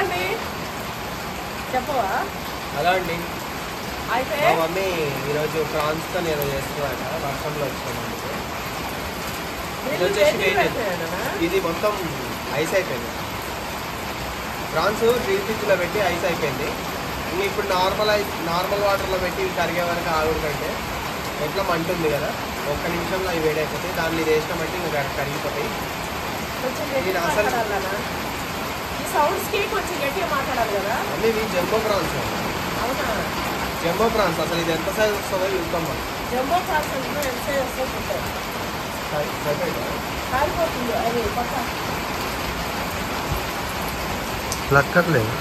చెప్పండి. చెప్పవా? హలో అండి. అయితే మా మమ్మీ ఈరోజు ప్రాన్స్తో నేను చేస్తున్నాట. వర్షంలో వచ్చినాను. ఇది వచ్చేసి ఇది మొత్తం ఐస్ అయిపోయింది. ప్రాన్స్ ఫ్రిడ్జ్లో పెట్టి ఐస్ అయిపోయింది. ఇప్పుడు నార్మల్ వాటర్లో పెట్టి కరిగే వరకు ఆగుడు కంటే ఎట్లా మంటుంది కదా, ఒక్క నిమిషంలో అవి వేడైపోతాయి. దాన్ని ఇది వేసినామంటే ఇంకా కరిగిపోతాయి. నేను అసలు ఈ సౌండ్స్కి కొంచెం గట్టిగా మాట్లాడాలి కదా. అన్నీ ఇవి జంబో ప్రాన్స్. అవునా? Jumbo prawns. అసలు ఇది ఎంత సైజ్ వస్తుందో చూద్దాం మనం. జంబో ప్రాన్స్ ఎంత సైజ్ వస్తుందో కాలిపోతుంది. అది పక్క లక్కర్ లేదా?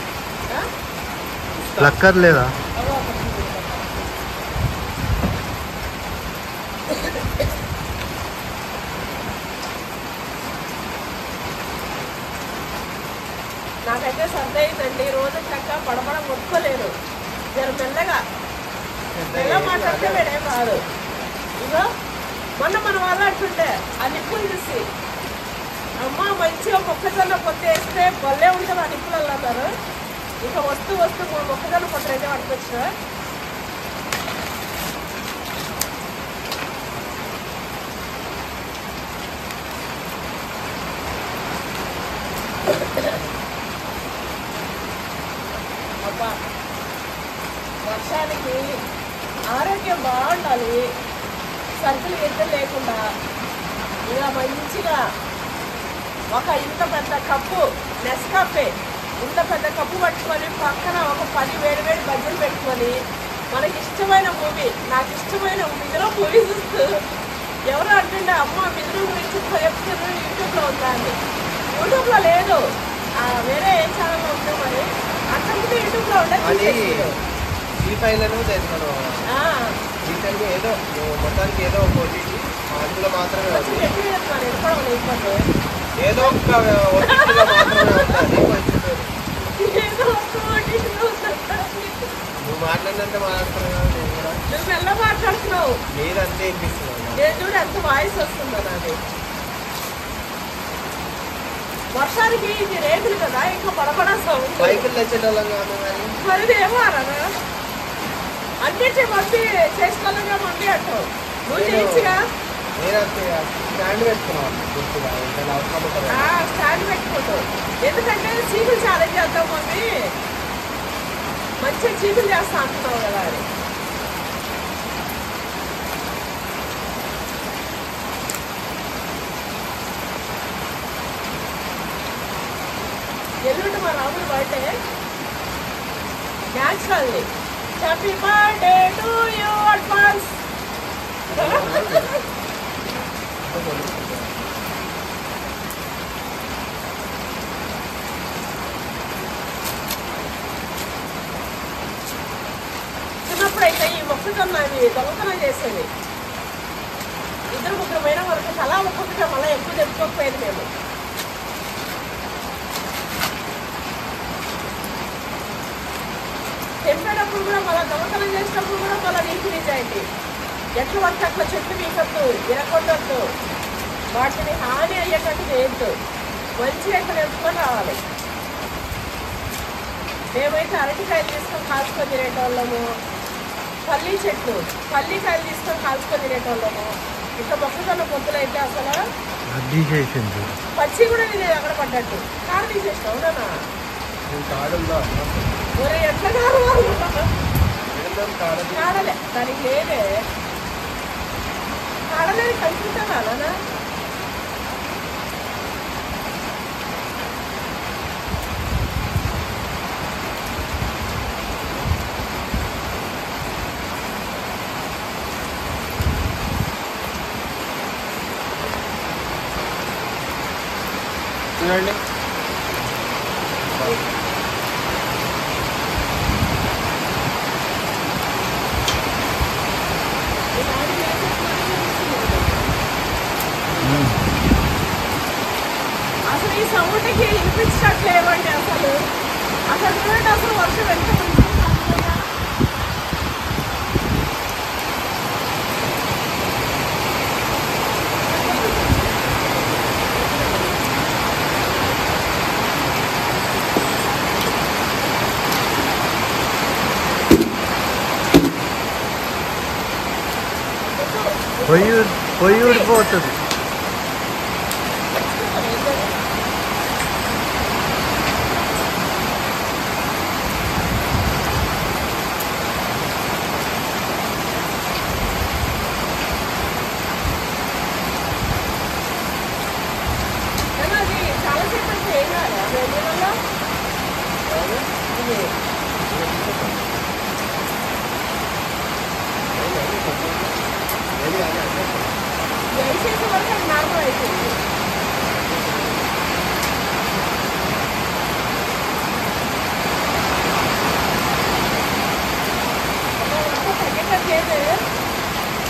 లక్కర్ లేదా? నాకైతే సర్ది అయిందండి. రోజు చక్క పడపడ ముట్టుకోలేదు. జర మెల్లగా మాట్లాడితే వేడే కాదు. ఇగో మొన్న మన వాళ్ళు అంటుండే ఆ నిప్పులు చూసి, అమ్మ మంచిగా మొక్కజొన్న పొత్తు వేస్తే భలే ఉంటుంది ఆ నిప్పులలో అన్నారు. ఇంకా వస్తూ 3 మొక్కజొన్న పొత్తులు అయితే పట్టుకొచ్చిన. అబ్బా వర్షానికి ఆరోగ్యం బాగుండాలి. సరుకులు ఎద్దరు లేకుండా ఇలా మంచిగా ఒక ఇంత పెద్ద కప్పు నెస్కాఫే ఇంత పెద్ద కప్పు పట్టుకొని పక్కన ఒక 10 వేడి బజ్జీలు పెట్టుకొని మనకి ఇష్టమైన మూవీ, నాకు ఇష్టమైన మిథున మూవీ చూస్తూ, ఎవరు అంటుండే అమ్మ మిథున గురించి చెప్తున్నారు యూట్యూబ్లో ఉందా అని. యూట్యూబ్లో లేదు, వేరే ఏ ఛానల్లో ఉందో మరి. అంతకుముందు యూట్యూబ్లో ఉండేది. ఏదో మొత్తానికి ఏదో ఒక ఓటీటీ అందులో మాత్రమే ఏదో ఒక్క ఓటీటీలో మాత్రమే ఉంటుంది. నువ్వు మాట్లాడినంత మాట్లాడుతున్నావు. నువ్వు ఎలా మాట్లాడుతున్నావు? లేదంతే వినిపిస్తున్నావు. నేను చూడు ఎంత వాయిస్ వస్తుందో నాది. వర్షానికి ఇది రేకులు కదా, ఇంకా పడపడా సౌండ్. బైకులు తెచ్చేటోళ్ళం కాదు మరి ఏమో అన్నా అన్నిటి మమ్మీ చేసుకోవాలిగా మమ్మీ అంటావు. నువ్వు చేయొచ్చుగా. స్టాండ్ పెట్టుకున్నాను. స్టాండ్ పెట్టుకుంటావు ఎందుకంటే చీకులు ఛాలెంజ్ చేద్దాం మమ్మీ, మంచిగా చీకులు చేస్తా అంటున్నావు కదా అని. ఎల్లుండి మా రాముడు birthday. Naturally happy birthday to you advance. చిన్నప్పుడైతే ఈ మొక్కజొన్న అవి దొంగతనం చేసేది. 2-3 పోయిన వరకు తలా ఒక్కొక్కటి మళ్ళీ ఎక్కువ తెచ్చుకోకపోయేది మేము. తెంపేటప్పుడు కూడా మళ్ళీ దొంగతనం చేసినప్పుడు కూడా మళ్ళీ నీకు నిజాయితీ. ఎట్లా పడితే అట్లా చెట్లు మీకొద్దు, ఇరగొట్టొద్దు, వాటిని హాని అయ్యేటట్టు చేయొద్దు. మంచిగా ఎక్కడ తెంపుకొని రావాలి. మేమైతే అరటికాయలు తీసుకొని కాల్చుకొని తినేటోళ్ళము, పల్లీకాయలు తీసుకొని కాల్చుకొని తినేటోళ్ళము. ఇట్లా మొక్కజొన్న పొత్తులు అయితే అసలు పచ్చి కూడా తినేది అక్కడ పడ్డట్టు. కారు తీసేసినావు అవునా? ఒరే ఎట్లా కాడలే దానికి లేదే. కాడలేని కలుపుకుంటారా అలానా? చూడండి అసలు ఈ సౌండ్కి వినిపించట్లేవండి. అసలు చూడండి అసలు వర్షం ఎంత మంచిగా. పొయ్యి ఊడిపోతుంది.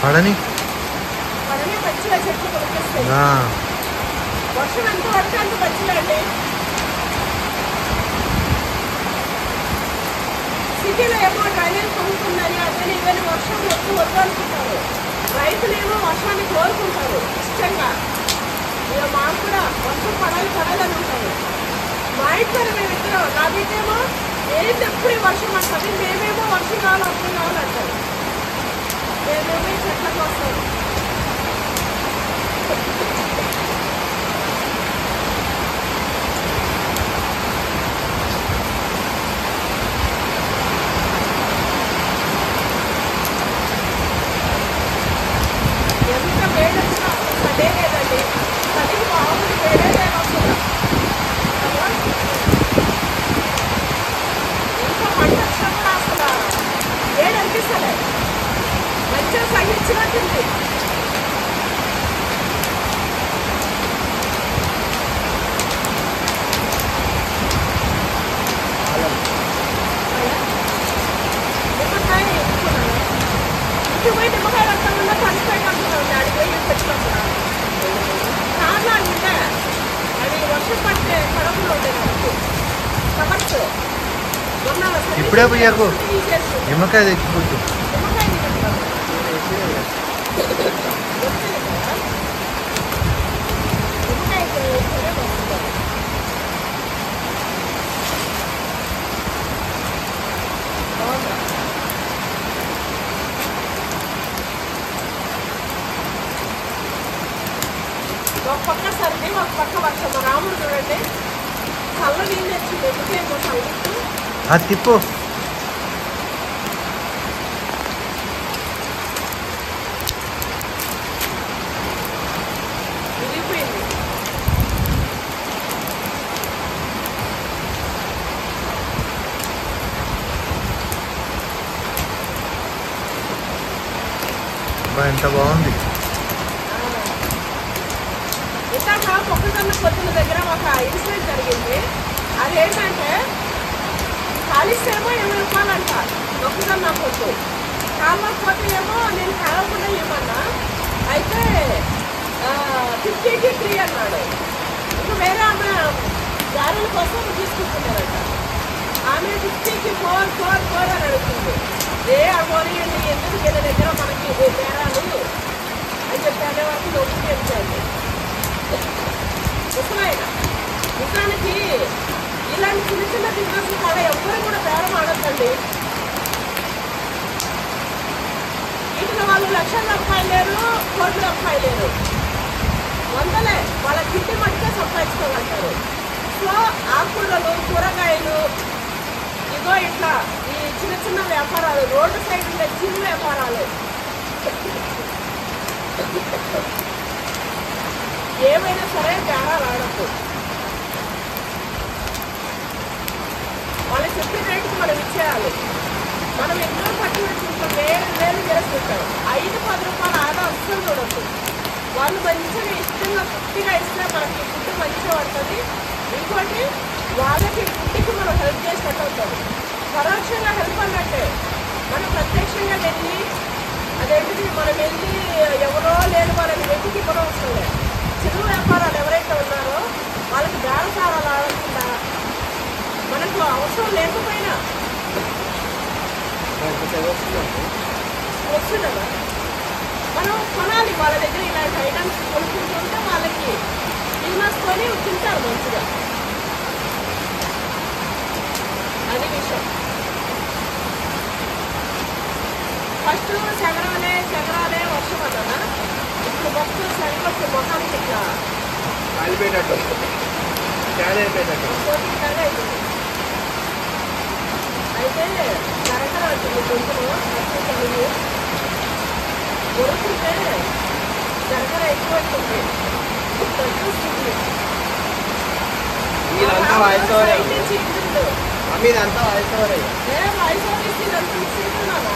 పడని మంచిగా చెట్లు కొనుక్కొస్తాయి. వర్షం ఎంత పడితే అంత మంచిగా అండి. సిటీలో ఏమో డ్రైనేజ్ కొనుక్కుందని అదే ఇవన్నీ వర్షం వద్దు అనుకుంటారు. రైతులేమో వర్షాన్ని కోరుకుంటారు ఇష్టంగా. ఇక మాకు కూడా వర్షం పడాలని ఉంటారు. మా ఇంట్లో మేమిద్దరం నా బిడ్డేమో ఏంటి ఎప్పుడు వర్షం అంటుంది, మేమేమో వర్షం కావాలి అప్పుడు కావాలంటారు. మేమేమో ఈ చెట్లకు వస్తాం. ఎంత వేడొచ్చినా పదే లేదండి. చలికి మామూలు వేడే లేదు అసలు. ఇంకా మంట వచ్చినా కూడా అసలు వేడి అనిపిస్తలే. మంచిగా సహించినట్టుంది. నిమ్మకాయ ఎక్కున్నాను. ఇంటికి పోయి నిమ్మకాయ రక్తంలో పనిపోయి అంటున్నాను. అడిగి పోయి పెట్టినప్పుడు చాలా ఉండే అది వర్షం పడితే కడపలో ఉండేది మనకు కవర్స్. ఇప్పుడే పోయాకు నిమ్మకాయ తెచ్చిపోతు. నిమ్మకాయ ఒక పక్క సర్ది ఒక పక్క వర్షం. రాముడు చూడండి చల్ల నీళ్ళు తెచ్చింది. ఎందుకేమో చల్లట్టు అది తిప్పు. విరిగిపోయింది. ఎంత బాగుంది. ఇందాక మొక్కజొన్న పొద్దున దగ్గర ఒక ఇన్సిడెంట్ జరిగింది. అదేంటంటే కాలిస్తేమో 20 రూపాయలు అంట మొక్కజొన్న పొద్దు. కాలకపోతే ఏమో నేను కాలకుండా ఇవ్వమన్నా. అయితే 50కి 3 అన్నాడు. ఇంకా వేరే ఆమె గారెల కోసం తీసుకుంటున్నారంట. ఆమె 50కి 4 అని అడుగుతుంది. అమోనియండి ఎందుకు వీళ్ళ దగ్గర మనకి బేరాలు అని చెప్పి అనే వరకు నొప్పి తెచ్చాడు. నిజానికి ఇలాంటి చిన్న చిన్న బిజినెస్ కాడ ఎవ్వరు కూడా బేరం ఆడద్దండి. వీటిలో వాళ్ళు లక్షలు సంపాదలేరు, కోట్లు సంపాదలేరు. వందలే వాళ్ళ కిట్టి మట్టికే సంపాదించుకోగలుగుతారు. సో ఆకుకూరలు, కూరగాయలు, ఇగో ఇట్లా ఈ చిన్న చిన్న వ్యాపారాలు, రోడ్డు సైడ్ ఉండే చిన్న వ్యాపారాలు ఏమైనా సరే బేరాలు ఆడద్దు. వాళ్ళు చెప్పిన రేటుకు మనం ఇచ్చేయాలి. మనం ఎన్నో పట్టు పెట్టుకుంటాం, వేలు చేసుకుంటాం. 5-10 రూపాయలు ఆదా అస్సలు చూడద్దు. వాళ్ళు మంచిగా ఇష్టంగా తృప్తిగా ఇస్తే మనకి ఫుడ్ మంచిగా పడుతుంది. ఇంకోటి వాళ్ళకి ఫుడ్కి మనం హెల్ప్ చేసినట్టు అవుతుంది. పరోక్షంగా హెల్ప్ అన్నట్టే. మనం ప్రత్యక్షంగా వెళ్ళి అదేంటిది మనం వెళ్ళి ఎవరో లేని వాళ్ళని వెతికి ఇవ్వడం అవసరం లేదు. చిరు వ్యాపారాలు ఎవరైతే ఉన్నారో వాళ్ళకి బేరసారాలు ఆడకుండా మనకు అవసరం లేకపోయినా వస్తుందా మనం కొనాలి. వాళ్ళ దగ్గర ఇలాంటి ఐటమ్స్ కొనుక్కుంటుంటే వాళ్ళకి బిజినెస్ కొని తింటారు మంచిగా. అది విషయం. ఫస్ట్ చగరాలే వర్షం అన్నా మొత్తం సరికొచ్చి మొహానికి ఇట్లా కాలిపోయేటట్టు ఫ్యాన్ అయిపోయేటట్టు. అయితే కరెక్ట్గా వచ్చింది కొంచెము ఉరుకుంటే చక్కెర ఎక్కువ వస్తుంది. ఇదంతా వాయిస్ ఓవరే మమ్మీ, ఇదంతా వాయిస్ ఓవరే. వాయిస్ ఓవర్ ఇస్తున్నానా?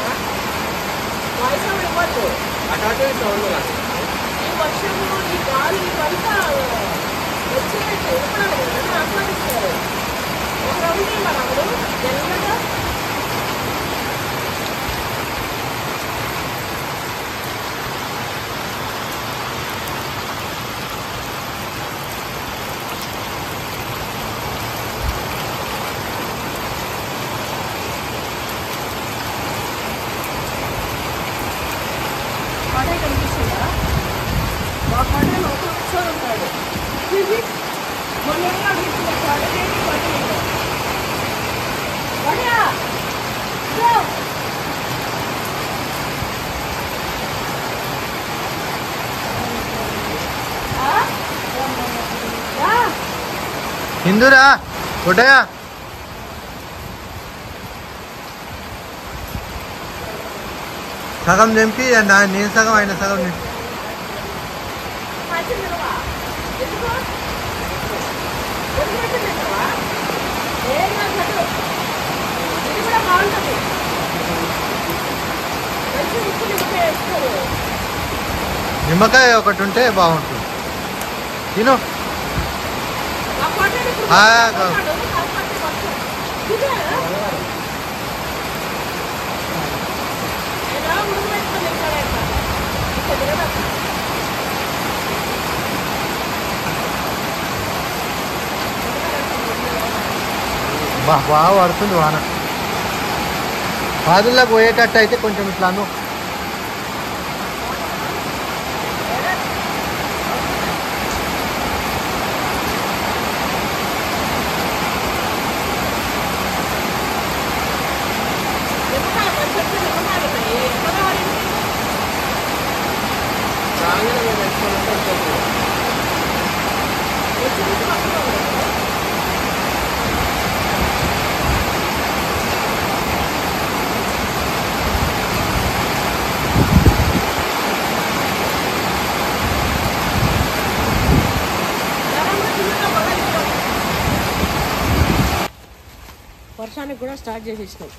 వాయిస్ ఓవర్ ఇవ్వద్దు. అటు సౌండ్ కాదు. ఈ వర్షము ఈ గాలి ఇవంతా వచ్చినట్టు వినపడాలి కదా, ఆస్వాదిస్తారు. ఒక రౌండ్ మనము తెల్లగా పడే కనిపిస్తుందా? మా పడే ఒక ఒకసారి ఉంటాడు. మొన్న అడిగిన పడేది పడలేదు. పడా హిందూరా కొట్టయా సగం తెంపి నేను సగం ఆయన సగం నిమ్మకాయ ఒకటి ఉంటే బాగుంటుంది. తిను. బాగా పడుతుంది వాన. బాదుల్లో పోయేటట్టు అయితే కొంచెం ఇట్లాను. వర్షానికి కూడా స్టార్ట్ చేసేసినాం.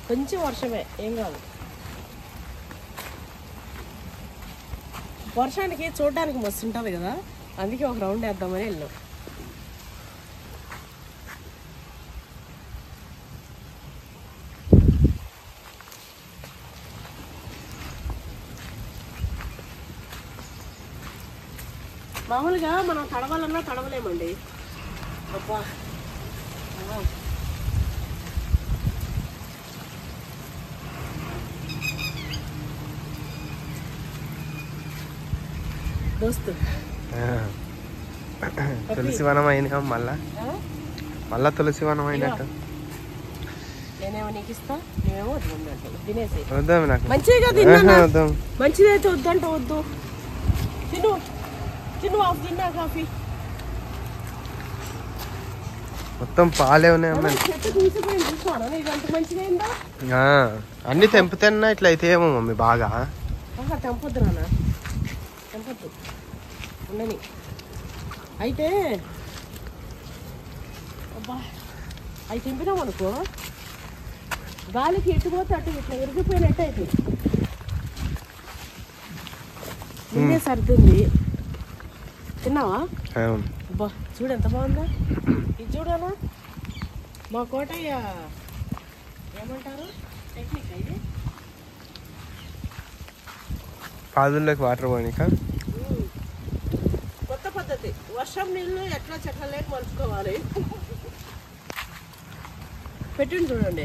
కొంచెం వర్షమే, ఏం కాదు. వర్షానికి చూడడానికి మస్తు ఉంటుంది కదా, అందుకే ఒక రౌండ్ వేద్దామని వెళ్ళాం. మామూలుగా మనం తడవాలన్నా తడవలేమండి. అబ్బా దోస్తు తులసి వనం అయినా మళ్ళా తులసి వనం అయినట్టు. నేనేమో నీకు ఇస్తా, నువ్వేమో వద్దు తినేసి. వద్దాం నాకు మంచిగా తిన్నా, మంచిదైతే వద్దంట వద్దు. తిను తిను, ఆఫ్ తిన్నా కాఫీ. మొత్తం పాలే ఉన్నాయి. చెట్టు తీసిపోయింది చూసాను, ఇదంత మంచిదైందా? అన్ని తెంపుతున్నా ఇట్లా అయితే ఏమో మమ్మీ బాగా. తెంపొద్దు నాన్న, తెంపొద్దు ఉండని. అయితే అబ్బా అవి తెంపినాం అనుకో, గాలికి ఎట్టుపోతే అటు ఇట్లా విరిగిపోయినట్టు అవుతుంది. నిన్నే సర్దుంది. తిన్నావా? అబ్బా చూడు ఎంత బాగుందా. ఇది చూడాలా, మా కోటయ్య ఏమంటారు టెక్నిక్ ఇది. పాదుల్లోకి వాటర్ పోనీక కొత్త పద్ధతి. వర్షం నీళ్ళు ఎట్లా చెట్ల లేక మలుచుకోవాలి. పెట్టండి చూడండి.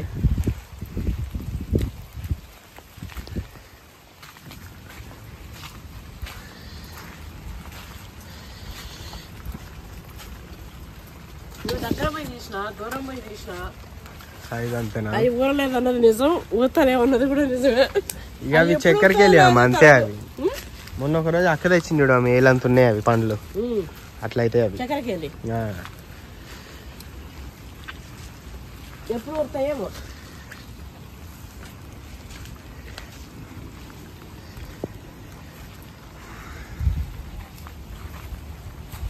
నువ్వు దగ్గర పోయి తీసినా, దూరం పోయి తీసినా అవి ఊరలేదు అన్నది నిజం, ఊతనే ఉన్నది కూడా నిజమే. ఇక అవి చక్కెరకి వెళ్ళాము అంతే. అవి మొన్న ఒక రోజు అక్క తెచ్చింది చూడు ఆమె ఏలంత ఉన్నాయి అవి పండ్లు అట్లయితే అవి చక్కెరకేళి ఎప్పుడు వస్తాయేమో.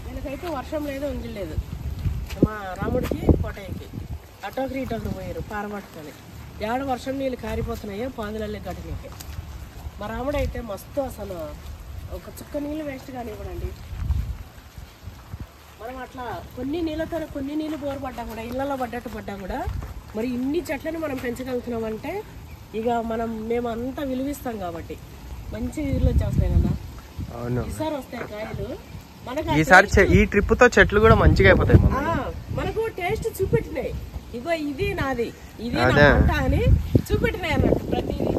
వీళ్ళకైతే వర్షం లేదు ఉంజలేదు. మా రాముడికి కోటయ్యకి అటోకరి ఇటోకరి పోయారు పారబట్టుకొని. ఏడ వర్షం నీళ్ళు కారిపోతున్నాయో పాదులల్లే గడినకి. మా రాముడు అయితే మస్తు అసలు ఒక చుక్క నీళ్ళు వేస్ట్ కానివ్వడండి. మనం అట్లా కొన్ని నీళ్ళు బోరు పడ్డా కూడా ఇళ్ళలో పడ్డట్టు పడ్డా కూడా మరి ఇన్ని చెట్లని మనం పెంచగలుగుతున్నామంటే ఇక మేము అంతా విలువిస్తాం కాబట్టి మంచి ఇల్లు వచ్చేస్తాయి కదా. ఈసారి వస్తాయి కాయలు మనకు. ఈసారి ఈ ట్రిప్ తో చెట్లు కూడా మంచిగా అయిపోతాయి. మనకు టేస్ట్ చూపెట్టినాయి. ఇగో ఇది నాది ఇది అని చూపెట్టినాయి అన్నట్టు. ప్రతిదీ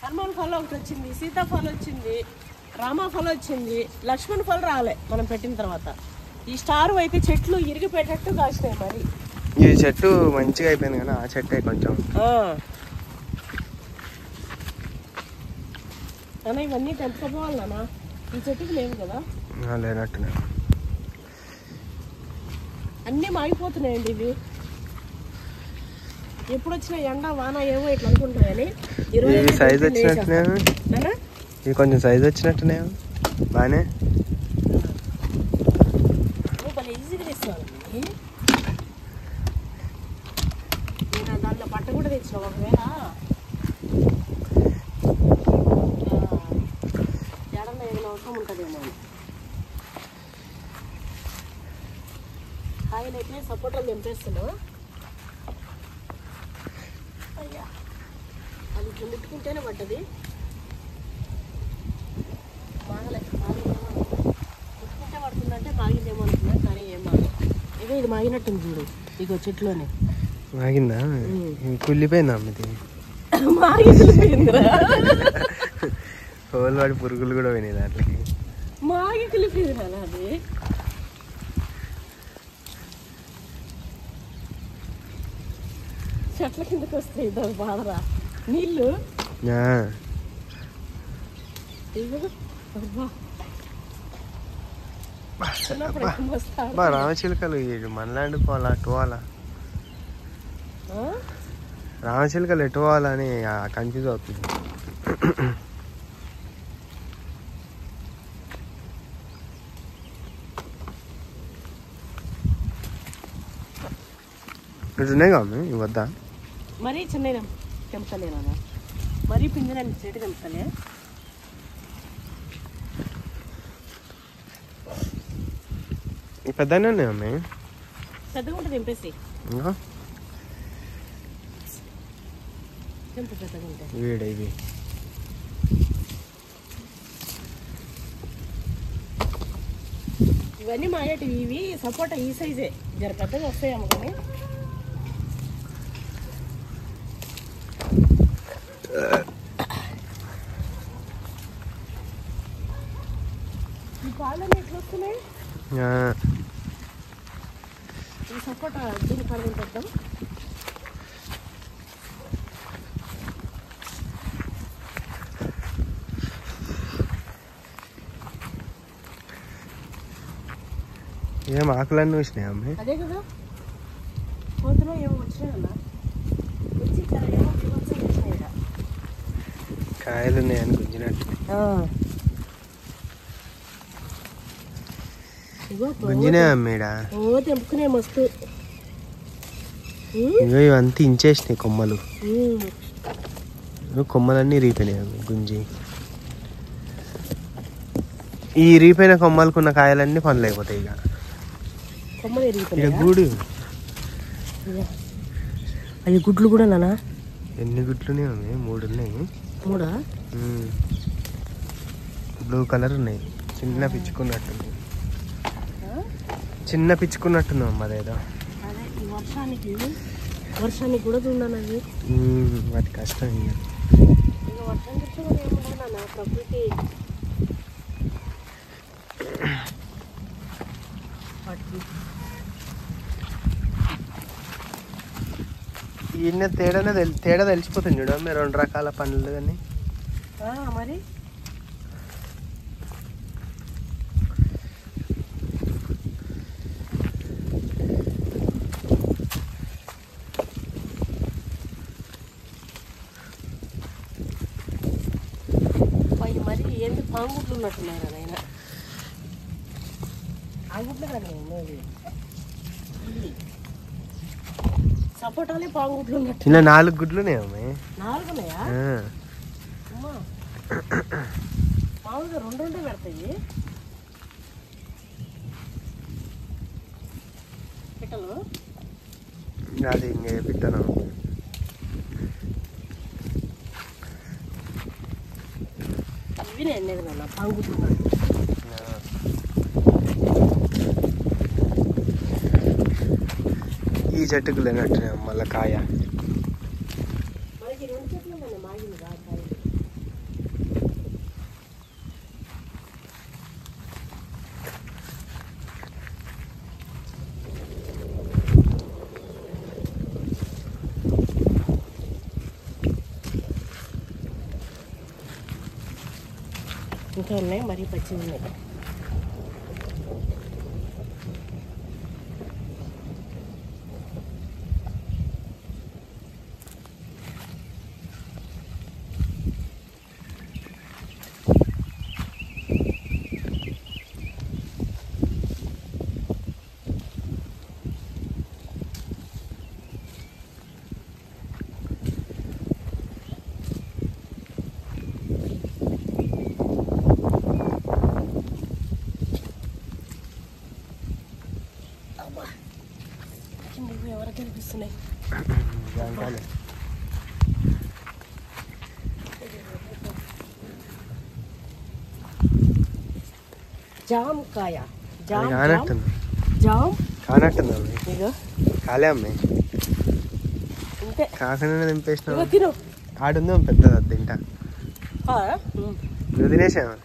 హనుమాన్ ఫలం ఒకటి వచ్చింది, సీతాఫలం వచ్చింది, రామఫలం వచ్చింది, లక్ష్మణ్ ఫలం రాలే మనం పెట్టిన తర్వాత. ఈ స్టార్ అయితే చెట్లు ఇరిగి పెట్టేట్టు కాసినాయి. మరి ఈ చెట్టు మంచిగా అయిపోయింది కదా, ఆ చెట్టే కొంచెం అన్న ఇవన్నీ తెంపుకోపోవాలి నాన్న. ఈ చెట్టుకి లేవు కదా, లేనట్టునే అన్నీ మాగిపోతున్నాయండి ఇవి. ఎప్పుడు వచ్చిన ఎండ వాన ఏమో ఇట్లా అనుకుంటాయని సైజ్ వచ్చినట్టునే ఇది కొంచెం సైజ్ వచ్చినట్టునే బానే ఈజీగా తెచ్చాను. నేను దాంట్లో పట్ట కూడా తెచ్చిన. ఒకవేళ ఎడన్నా ఏదైనా అవసరం ఉంటుందేమో. కాయలైతే సపోటాలు తెంపేస్తున్నా. అయ్యా అది ఇట్లా ముట్టుకుంటేనే పడ్డది. ముట్టుకుంటే పడుతుందంటే మాగిందేమో అనుకున్నా, కానీ ఏం మాగదు. ఇదో ఇది మాగినట్టుంది చూడు, ఇగో చెట్లోనే మాగిందా. కుళ్ళిపోయిందా అమ్మది, మాగిపోయిందిరా. హోల్ వాడి పురుగులు కూడా పోయినాయి దాంట్లోకి. మాగి కుళ్ళిపోయిందిరా అది. చెట్ల కిందకి వస్తాయి ఇదో బాధరా నీళ్ళు. రామచిలుకలు మనలాంటి పోవాలా అటు పోవాలా, రామచిలుకలు ఎటు పోవాలని కన్ఫ్యూజ్ అవుతుంది. ఇటు ఉన్నాయి కాదు ఇవి వద్దా. మరీ చిన్న తెంపుతలేనా, మరీ పిండిన చెట్టు తెంపుతలే. పెద్దనే ఉన్నాయి అమ్మాయి, పెద్దగా ఉంటుంది తెంపేసి. తెంపు పెద్దగా ఉంటాయి వీడ ఇవి. ఇవన్నీ మాయేటివి. ఇవి సపోటా ఈ సైజే, జర పెద్దగా వస్తాయేమో కానీ. ఈ పాలన్నీ ఎట్లా వస్తున్నాయి. ఈ సపోటా దీన్ని కడుగుని పెడతాం. ఏం ఆకులన్నీ వచ్చినాయి అమ్మాయి. అదే కదా కోతులో ఏమో వచ్చినాయన్నా, వచ్చి ఏమో వచ్చినాయి. కాయలు ఉన్నాయని గుంజినట్టు గుంజినే అమ్మేడా. ఓ తెంపుకునే మస్తు. ఇగో ఇవంతా ఇంచేసినాయి కొమ్మలు, కొమ్మలన్నీ రీపోయినాయి గుంజి. ఈ రీపోయిన కొమ్మలకున్న కాయలన్నీ పనులు అయిపోతాయి. ఇక ఇక గూడు అవి గుడ్లు కూడా నానా. ఎన్ని గుడ్లునే ఉన్నాయి, 3 ఉన్నాయి. 3 బ్లూ కలర్ ఉన్నాయి. చిన్న పిచ్చుకున్నట్టుంది, చిన్న పిచ్చుకున్నట్టుంది అమ్మ అదేదో. అదే ఈ వర్షానికి కూడా చూడాలి అవి. వాటి కష్టం. ఇక వర్షం గురించి కూడా ఏమన్నా ప్రకృతి ఈయన తేడా తెలిసిపోతుంది చూడ. మీరు 2 రకాల పండ్లు కానీ మరి మరి ఏంటి పాంగుట్లు ఉన్నట్టున్నారు ఆయన ఆగుట్లు కానీ సపోటాలే పాంగుట్లు ఉన్నట్టు చిన్న 4 గుడ్లునే అమ్మాయి 4 ఉన్నాయా అమ్మా మామూలుగా 2 పెడతాయి పిట్టలు అది ఇంకే పిట్టను ఇవి నేను నాన్న పాంగుట్లు ఈ చెట్టుకు లేనట్టునే మళ్ళీ కాయ మనకి 2 చెట్లు ఉన్నాయి మాగింది కాయ ఇంకా ఉన్నాయి మరీ పచ్చి ఉన్నాయి ఎవరికి కనిపిస్తున్నాయి జామ్ కాయ జామ్ జామ్ కానట్టుంది ఇగో కాలే అమ్మాయి అంతే కాకుండా దింపేసిన తిను ఆడుందో పెద్దది అది తింటా నువ్వు తినేసావా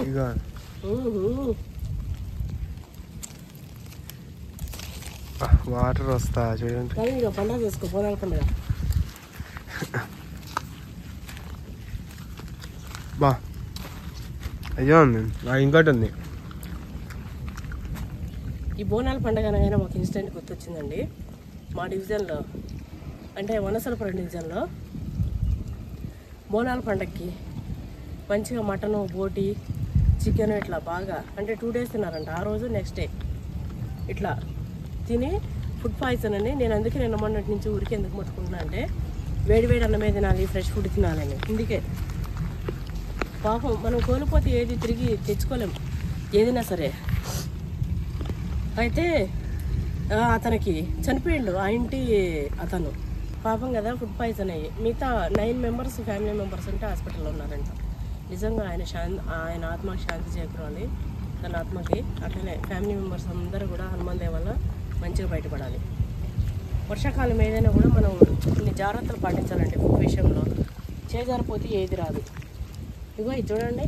ఇగో వాటర్ వస్తా చూడండి ఇక పండుగ చేసుకో పోదాం పండుగ బా అయ్యో ఉంది ఇంకోటి ఉంది ఈ బోనాల పండుగ అనగానే మాకు ఇన్స్టెంట్ గుర్తొచ్చిందండి మా డివిజన్లో అంటే వనసలపురం డివిజన్లో బోనాల పండగకి మంచిగా మటను బోటి చికెన్ ఇట్లా బాగా అంటే 2 days తిన్నారంట ఆ రోజు నెక్స్ట్ డే ఇట్లా తిని ఫుడ్ పాయిజన్ అని నేను అందుకే నిన్న మొన్నటి నుంచి ఊరికి ఎందుకు మొత్తుకుంటున్నా అంటే వేడి అన్నమే తినాలి ఫ్రెష్ ఫుడ్ తినాలని అందుకే పాపం మనం కోల్పోతే ఏది తిరిగి తెచ్చుకోలేం ఏదైనా సరే అయితే అతనికి చనిపోయిండు ఆ ఇంటి అతను పాపం కదా ఫుడ్ పాయిజన్ అయ్యి మిగతా 9 members ఫ్యామిలీ మెంబర్స్ ఉంటే హాస్పిటల్లో ఉన్నారంట నిజంగా ఆయన ఆత్మకి శాంతి చేకూరాలి తన ఆత్మకి అట్లనే ఫ్యామిలీ మెంబర్స్ అందరూ కూడా హనుమాన్ దేవ వల్ల మంచిగా బయటపడాలి వర్షాకాలం ఏదైనా కూడా మనం కొన్ని జాగ్రత్తలు పాటించాలండి ఫుడ్ విషయంలో చేజారిపోతే ఏది రాదు ఇగో ఇది చూడండి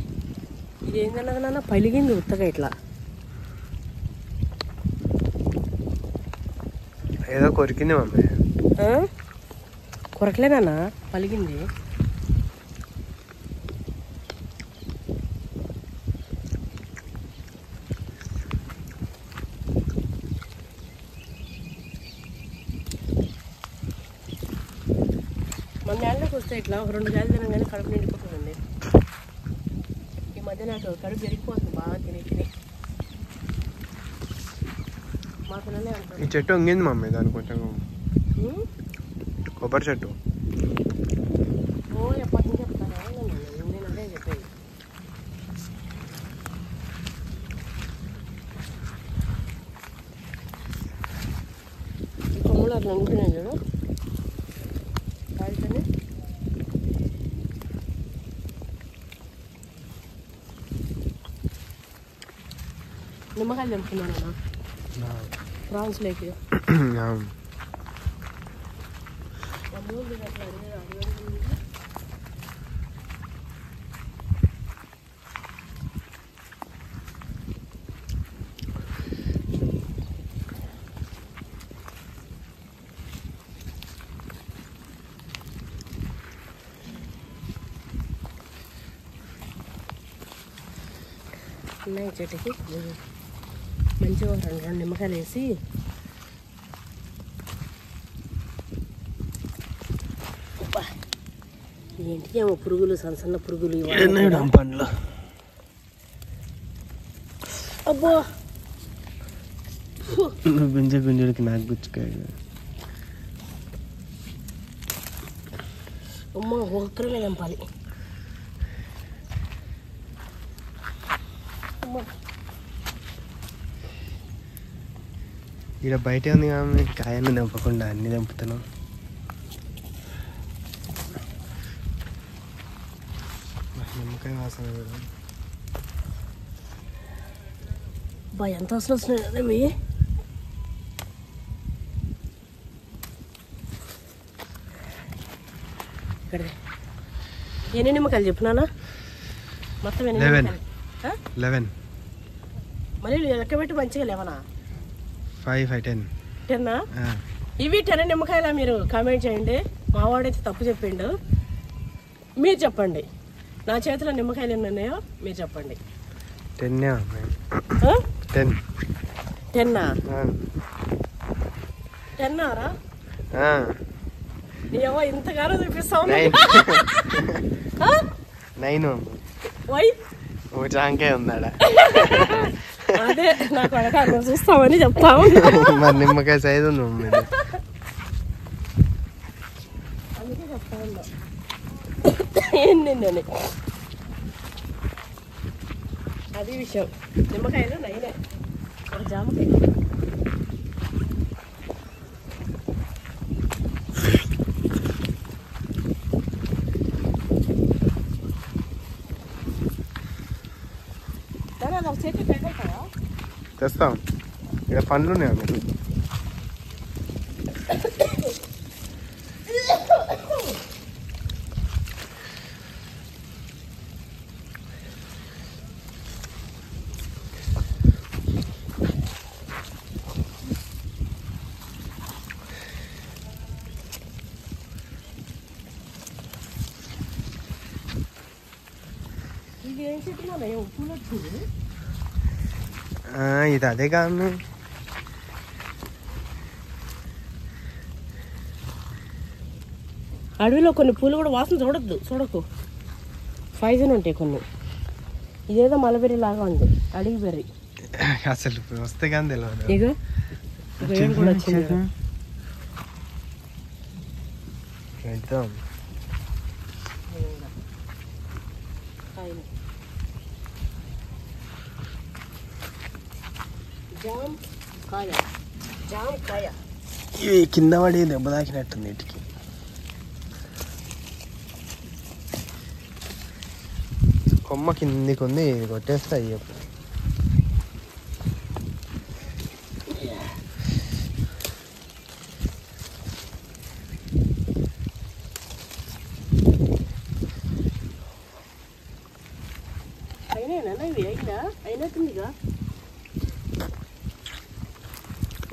ఇది ఏంటన్నా పలిగింది ఉత్తగా ఇట్లా ఏదో కొరికింది మమ్మీ కొరకలేనా పలిగింది మన నేళ్ళకి వస్తే ఇట్లా 2 గాలి తినగానే కడుపు నిండిపోతుందండి ఈ మధ్య నాకు కడుపు జరిగిపోతుంది బాగా తిని మా పిల్లలే అంటారు ఈ చెట్టు వంగింది మమ్మీ దాని కొంచెం కొబ్బరి చెట్టు ఎప్పటి నుంచి చెప్తారా నేను అదే చెప్పేది ఈ కొమ్మలు అట్లా ఉంటున్నాయి చూడు కాల్చని నిమ్మకాయలు తెంపుకున్నాను ప్రాన్స్ లేకి ఉన్నాయి చెట్టుకి మంచిగా రెండు నిమ్మకాయలు వేసి ఏంటి ఏమో పురుగులు సన్న పురుగులు పండ్లు. అబ్బో గుంజుడికి నాకు గుచ్చుకాయ. అమ్మ ఒక్కరమే చంపాలి. ఇక్కడ బయటే ఉంది కానీ కాయన్ని దంపకుండా అన్ని దంపుతున్నాం. నిమ్మకాయ వాసన కూడా బా ఎంత వాసన వస్తున్నాయి కదా ఇవి. ఇక్కడ ఎన్ని నిమ్మకాయలు చెప్పినానా? మొత్తం 11 మళ్ళీ లెక్క పెట్టి మంచిగా 11 5 10 10 ఇవి 10 నిమ్మకాయలా? మీరు కామెంట్ చేయండి. మావాడైతే తప్పు చెప్పిండు. మీరు చెప్పండి, నా చేతిలో నిమ్మకాయలు ఎన్ని ఉన్నాయో మీరు చెప్పండి. 10 రా? ఏవో ఇంతగానో చూపిస్తావు. 9 వై జాంకాయ ఉందాడా? అదే నాకు అడగాలి చూస్తామని చెప్తాము. మరి నిమ్మకాయ సైజు ఉంది మమ్మీ. అందుకే చెప్తా ఉన్నా ఏంటండి అది విషయం. నిమ్మకాయలు 9 ఒక జామకాయ. ఒక చెట్టు పెట్టారా? తెస్తాం. ఇక్కడ పండ్లు ఉన్నాయి అన్నీ. ఇది ఏం చెట్టు? పూలు వచ్చింది. ఇది అదే కాదు. అడవిలో కొన్ని పూలు కూడా వాసన చూడకు, పాయిజన్ ఉంటాయి కొన్ని. ఇదేదో మలబెర్రీ లాగా ఉంది, అడవి బెర్రీ. అసలు వస్తే కానీ తెలియదు. ఇగో కూడా వచ్చింది. ఇవి కింద పడి దెబ్బ తాకినట్టుంది వీటికి. కొమ్మ కిందికి ఉంది, కొట్టేస్తే అయ్యప్పుడు. అయినట్టుందిగా.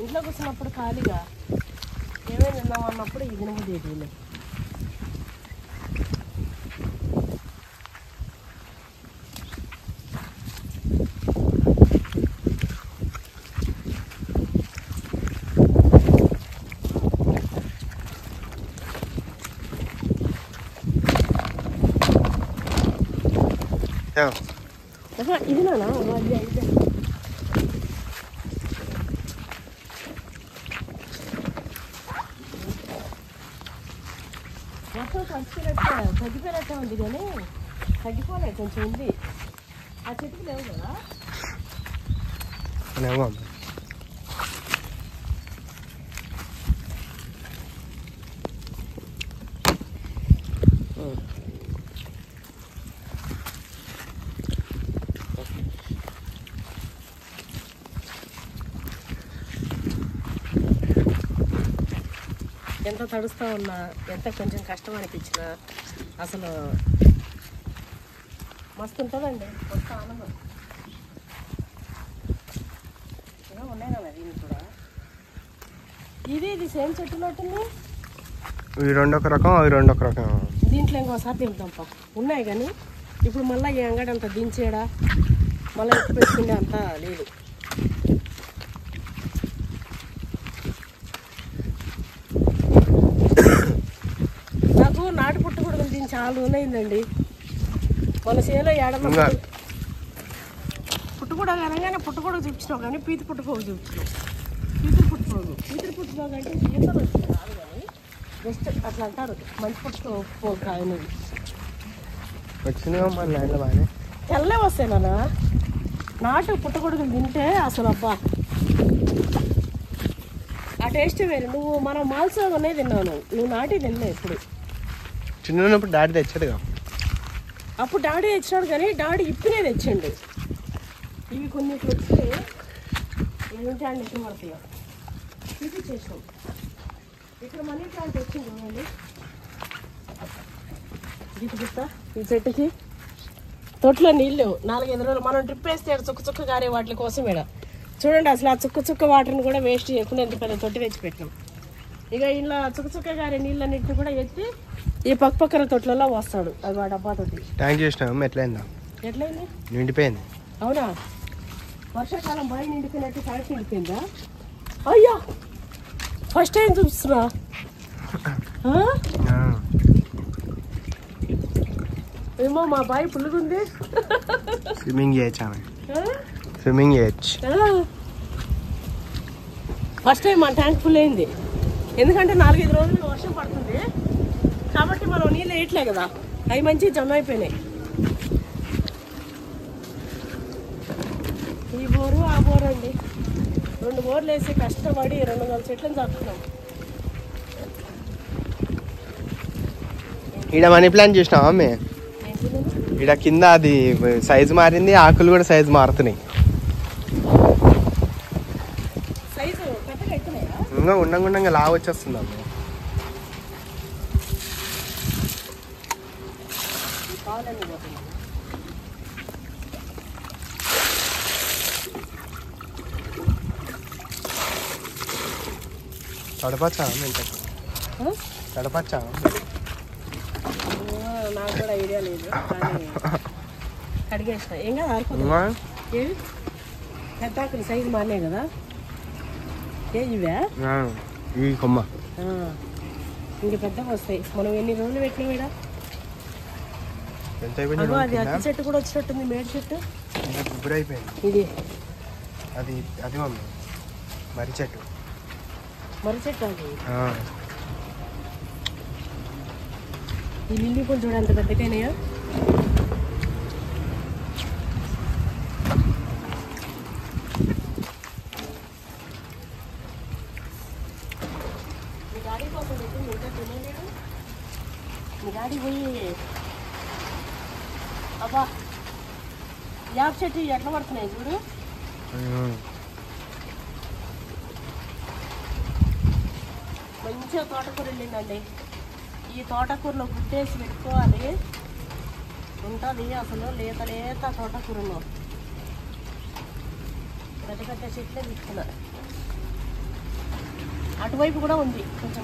ఇంట్లో కూర్చున్నప్పుడు ఖాళీగా ఏమేమి తిన్నాం అన్నప్పుడు ఇది తినబుద్ధి. ఇది నానా మొత్తం తగ్గిపోయినట్టే ఉంది కానీ తగ్గిపోలే, కొంచెం ఉంది. ఆ చెట్టుకు లేవు కదా. ఎంత తడుస్తూ ఉన్నా, ఎంత కొంచెం కష్టం అనిపించినా అసలు మస్తు ఉంటుందండి. కొత్త ఆనందం. ఇలా ఉన్నాయి కదా దీనికి కూడా. ఇది సేమ్ చెట్టులో ఉంటుంది. ఇవి రెండు ఒక రకం, అవి రెండు ఒక రకం. దీంట్లో ఇంకోసారి తింటాంపా ఉన్నాయి కానీ ఇప్పుడు మళ్ళీ ఈ అంగడి అంతా దించేడా మళ్ళీ ఎత్తు పెట్టుకునే అంత లేదు. నాకు నాటు పుట్టగొడుగులు దీని చాలా రోజులైందండి. మన చేలో ఏడమ్మ పుట్టగొడుగు అనగానే పుట్టగొడుగు చూపించినావు కానీ పీతి పుట్టుకోగు చూపించినావు. పీతి పుట్టుకోగు అంటే ఈతలు వచ్చింది కాదు కానీ జస్ట్ అట్లా అంటారు. మంచి పుట్టుకోగు కాయనది వచ్చినాయి మన ల్యాండ్లో బాగానే తెల్లే వస్తాయి నాన్న. నాటు పుట్టగొడుగులు తింటే అసలు అబ్బా ఆ టేస్ట్ వేరు. నువ్వు మనం మాల్సాగానే తిన్నావు, నువ్వు నాటి తినలే ఎప్పుడు. చిన్నప్పుడు డాడీ తెచ్చాడుగా. అప్పుడు డాడీ తెచ్చాడు కానీ డాడీ ఇప్పుడే తెచ్చండి. ఇవి కొన్నిట్లు వస్తే ఏమిటి అండి ఇష్టం పడతాయో చూపించేసాం. ఇక్కడ మనీ ప్లాంట్ వచ్చింది చూడండి. గిట్ట ఈ చెట్టుకి తొట్లో నీళ్ళు 4-5 రోజులు మనం డ్రిప్ వేస్తే చుక్క చుక్క గారే వాటి కోసం ఇక్కడ చూడండి. అసలు ఆ చుక్క చుక్క వాటర్ని కూడా వేస్ట్ చేయకుండా ఎంత పెద్ద తొట్టి తెచ్చి పెట్టినాం. ఇక ఇలా చుక్క చుక్క గారే నీళ్ళన్నింటినీ కూడా ఎత్తి ఈ పక్కన తొట్లలో వస్తాడు. అది మా డబ్బా తోటి ట్యాంక్ చేసినాం. ఎట్లయిందా? ఎట్లయింది? నిండిపోయింది. అవునా? వర్షాకాలం బాగా నిండిపోయినట్టు ట్యాంక్ నిండిపోయిందా? అయ్యా ఫస్ట్ టైం చూస్తున్నా. ఏమో మా బావి పుల్లుగుంది. స్విమ్మింగ్ చేయొచ్చు. స్విమ్మింగ్ చేయొచ్చు. ఫస్ట్ టైం మా ట్యాంక్ ఫుల్ అయింది. ఎందుకంటే 4-5 రోజులు వర్షం పడుతుంది కాబట్టి మనం నీళ్ళు వేయట్లే కదా, అవి మంచి జమ అయిపోయినాయి. ఈ బోరు ఆ బోరు అండి, 2 బోర్లు వేసి కష్టపడి 200 చెట్లను చదువుతున్నాం. ఈడ మనీ ప్లాంట్ చేసినావా అమ్మే? ఈడ కింద అది సైజు మారింది, ఆకులు కూడా సైజు మారుతున్నాయి. ఇంకా ఉండంగా లావు వచ్చేస్తుంది అమ్మ. తడపచ్చా తడపచ్చా? నాకు కూడా ఐడియా లేదు, కడిగేసిన. ఏం కదా ఏవి పెద్దాకులు సైజు మారినాయి కదా. ఇవే ఈ కొమ్మ ఇంక పెద్దగా వస్తాయి. మనం ఎన్ని రోజులు పెట్టినాం ఇక్కడ. అది అట్టి చెట్టు కూడా వచ్చినట్టుంది, మేడి చెట్టు. అయిపోయింది ఇది అది అది మమ్మీ మర్రి చెట్టు. మర్రి చెట్టు అది. ఈ లిల్లీ పూలు చూడ ఎంత పెద్దగైనాయో. మీ డాడీ కోసం పెట్టింది ఇంకా తినలేడు. మీ డాడీ పోయి అబ్బా యాప చెట్టు ఎట్లా పడుతున్నాయి చూడు. మంచిగా తోటకూర వెళ్ళిందండి. ఈ తోటకూరలో గుట్టేసి పెట్టుకోవాలి, ఉంటుంది అసలు లేత లేత తోటకూరలో. పెద్ద పెద్ద చెట్లే తీసుకున్నా. అటువైపు కూడా ఉంది కొంచెం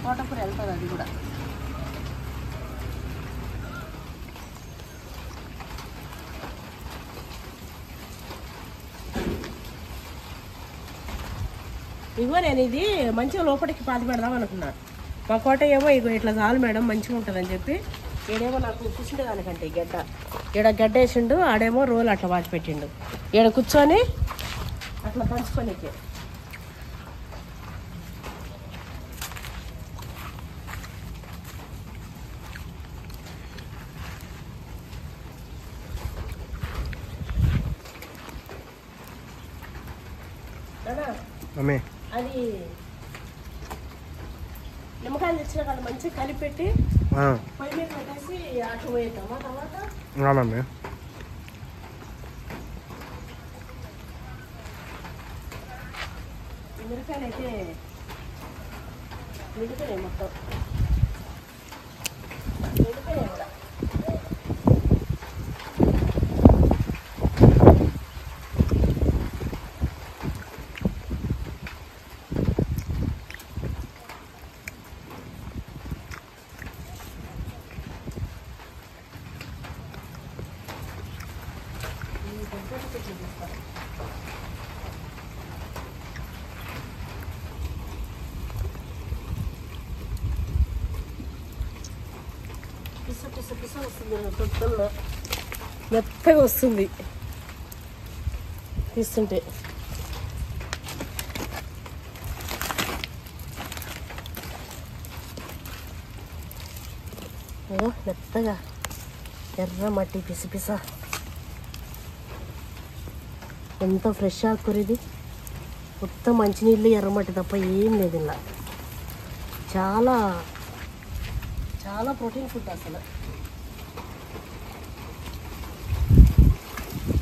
తోటకూర వెళ్తుంది, అది కూడా. ఇగో నేను ఇది మంచిగా లోపలికి పాతి పెడదాం అనుకున్నా. మా కోట ఏమో ఇగో ఇట్లా చాలు మేడం మంచిగా ఉంటుందని చెప్పి ఈడేమో నాకు కూర్చుంటే దానికంటే ఈడ గడ్డ వేసిండు, ఆడేమో రోలు అట్లా పాతి పెట్టిండు. ఈడ కూర్చొని అట్లా పంచుకోనికి. అమ్మే అది నిమ్మకాయలు తెచ్చిన వాళ్ళు మంచిగా కలిపెట్టి పొయ్యి మీద పెట్టేసి అటు పోయేద్దామా తర్వాత. మమ్మీ మిరపకాయలు అయితే మిరపకాయ మొత్తం మిరపకాయ కూడా పిస పిస వస్తుంది పొద్దున్న మెత్తగా వస్తుంది తీస్తుంటే. మెత్తగా ఎర్ర మట్టి పిసి పిస. ఎంత ఫ్రెష్ ఆకుకూర ఇది. మొత్తం మంచినీళ్ళు ఎర్రమట్టి తప్ప ఏం లేదు ఇలా. చాలా చాలా ప్రోటీన్ ఫుడ్ అసలు.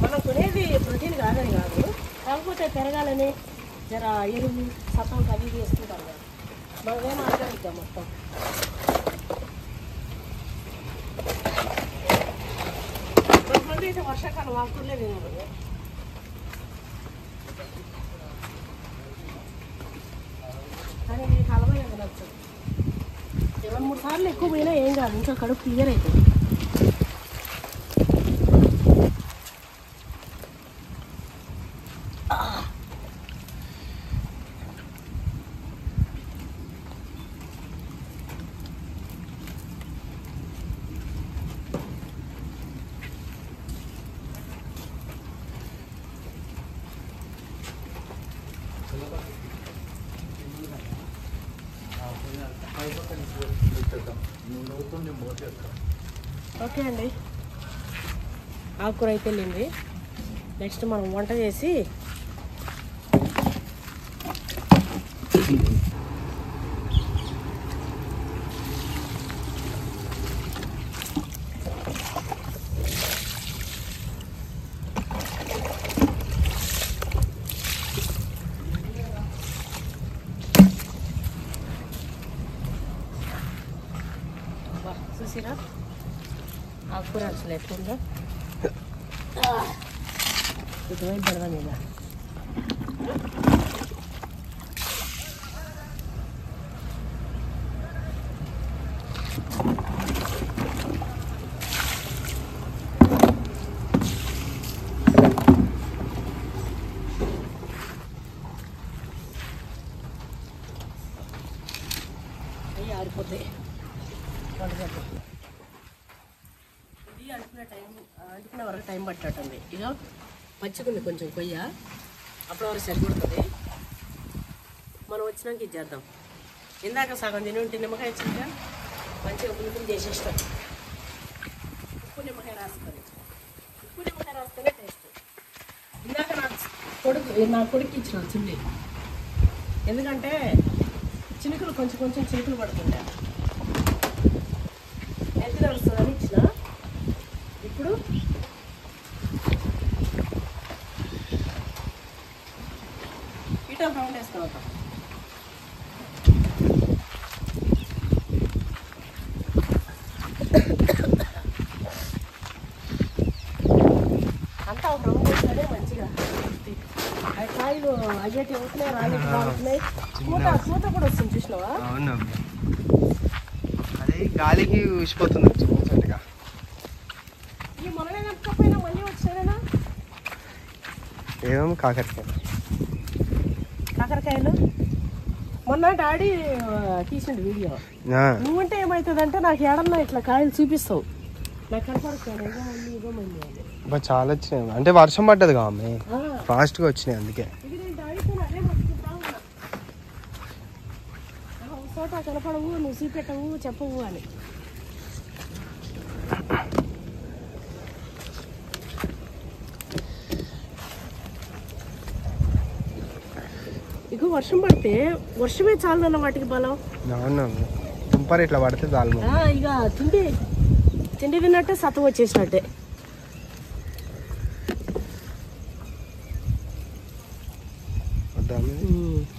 మనం కొనేది ప్రోటీన్ కాదని కాదు, కాకపోతే పెరగాలని జర ఎరువు సతం అవి వేసుకుంటారు కదా. మనమేం ఆర్గానిక్ మొత్తం. కొంతమంది అయితే వర్షాకాలం ఆకులే తినరు. కానీ మీకు అలవాటు తినచ్చు. 2-3 సార్లు ఎక్కువ పోయినా ఏం కాదు, ఇంకా కడుపు క్లియర్ అవుతుంది. ఓకే అండి, ఆకుకూర అయితే వెళ్ళింది. నెక్స్ట్ మనం వంట చేసి చూసిరా ఆకుకూర అసలు ఎట్లుందో. ఇటువైపు పెడదాం ఇలా. అవి ఆరిపోతాయి. ఇది అంటుకునే వరకు టైం పట్టేటండి. ఇక పచ్చికుంది కొంచెం కొయ్య, అప్పటి వరకు సరిపడుతుంది. మనం వచ్చినాక ఇది చేద్దాం. ఇందాక సగం తిని ఉంటే నిమ్మకాయ వచ్చిందా మంచిగా పులుపులు చేసేస్తాం. ఉప్పు నిమ్మకాయ రాసుకొని టేస్ట్. ఇందాక నా కొడుకు ఇచ్చిన చుల్లి, ఎందుకంటే చినుకులు కొంచెం చినుకులు పడుతుండే ఎంత తెలుస్తుందని ఇచ్చిన. ఇప్పుడు ఇటం రౌండ్ వేస్తాం. అంతా ఒక రౌండ్ వేస్తాడే మంచిగా. ఆ కాయలు అయ్యేటి అవుతున్నాయి, రాలేటి బాగుంటున్నాయి. పూత కూడా వస్తుంది చూసినావా? అవునా, అదే గాలికి ఊసిపోతుంది చిన్నగా. ఈ మొన్ననే నప్పకపోయినా మళ్ళీ వచ్చారేనా? ఏమో కాకరకాయలు మొన్న డాడీ తీసిండు వీడియో. నువ్వంటే ఏమవుతుందంటే నాకు ఏడన్నా ఇట్లా కాయలు చూపిస్తావు, నాకు కనపడుతుంది. ఇగో మళ్ళీ చాలా వచ్చినాయి, అంటే వర్షం పడ్డది కామె ఫాస్ట్గా వచ్చినాయి. అందుకే ఇది నేను డాడీతో అదే మర్చుకుంటా ఉన్నా. చోట కనపడవు, నువ్వు చూపెట్టవు, చెప్పవు అని. ఇక వర్షం పడితే వర్షమే చాలన్న వాటికి బలం. తుంపర్ ఇట్లా పడితే చాలు. ఇక తిండి తిన్నట్టే సత్వం వచ్చేసినట్టే.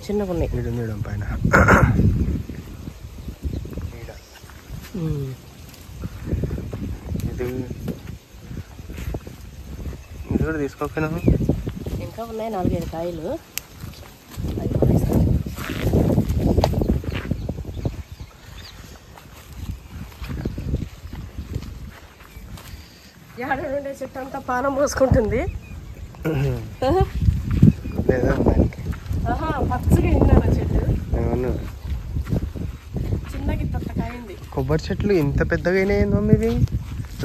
చిన్నగా ఉన్నాయి పైన. ఇది కూడా తీసుకోకపోయినా ఇంకా ఉన్నాయి 4-5 కాయలు. ఏడుండే చెట్టు అంతా పానం పోసుకుంటుంది. పచ్చగా ఎండిన చెట్టు చిన్నకి తొట్టకాయింది. కొబ్బరి చెట్లు ఇంత పెద్దగా అయినాయి మమ్మీ ఇవి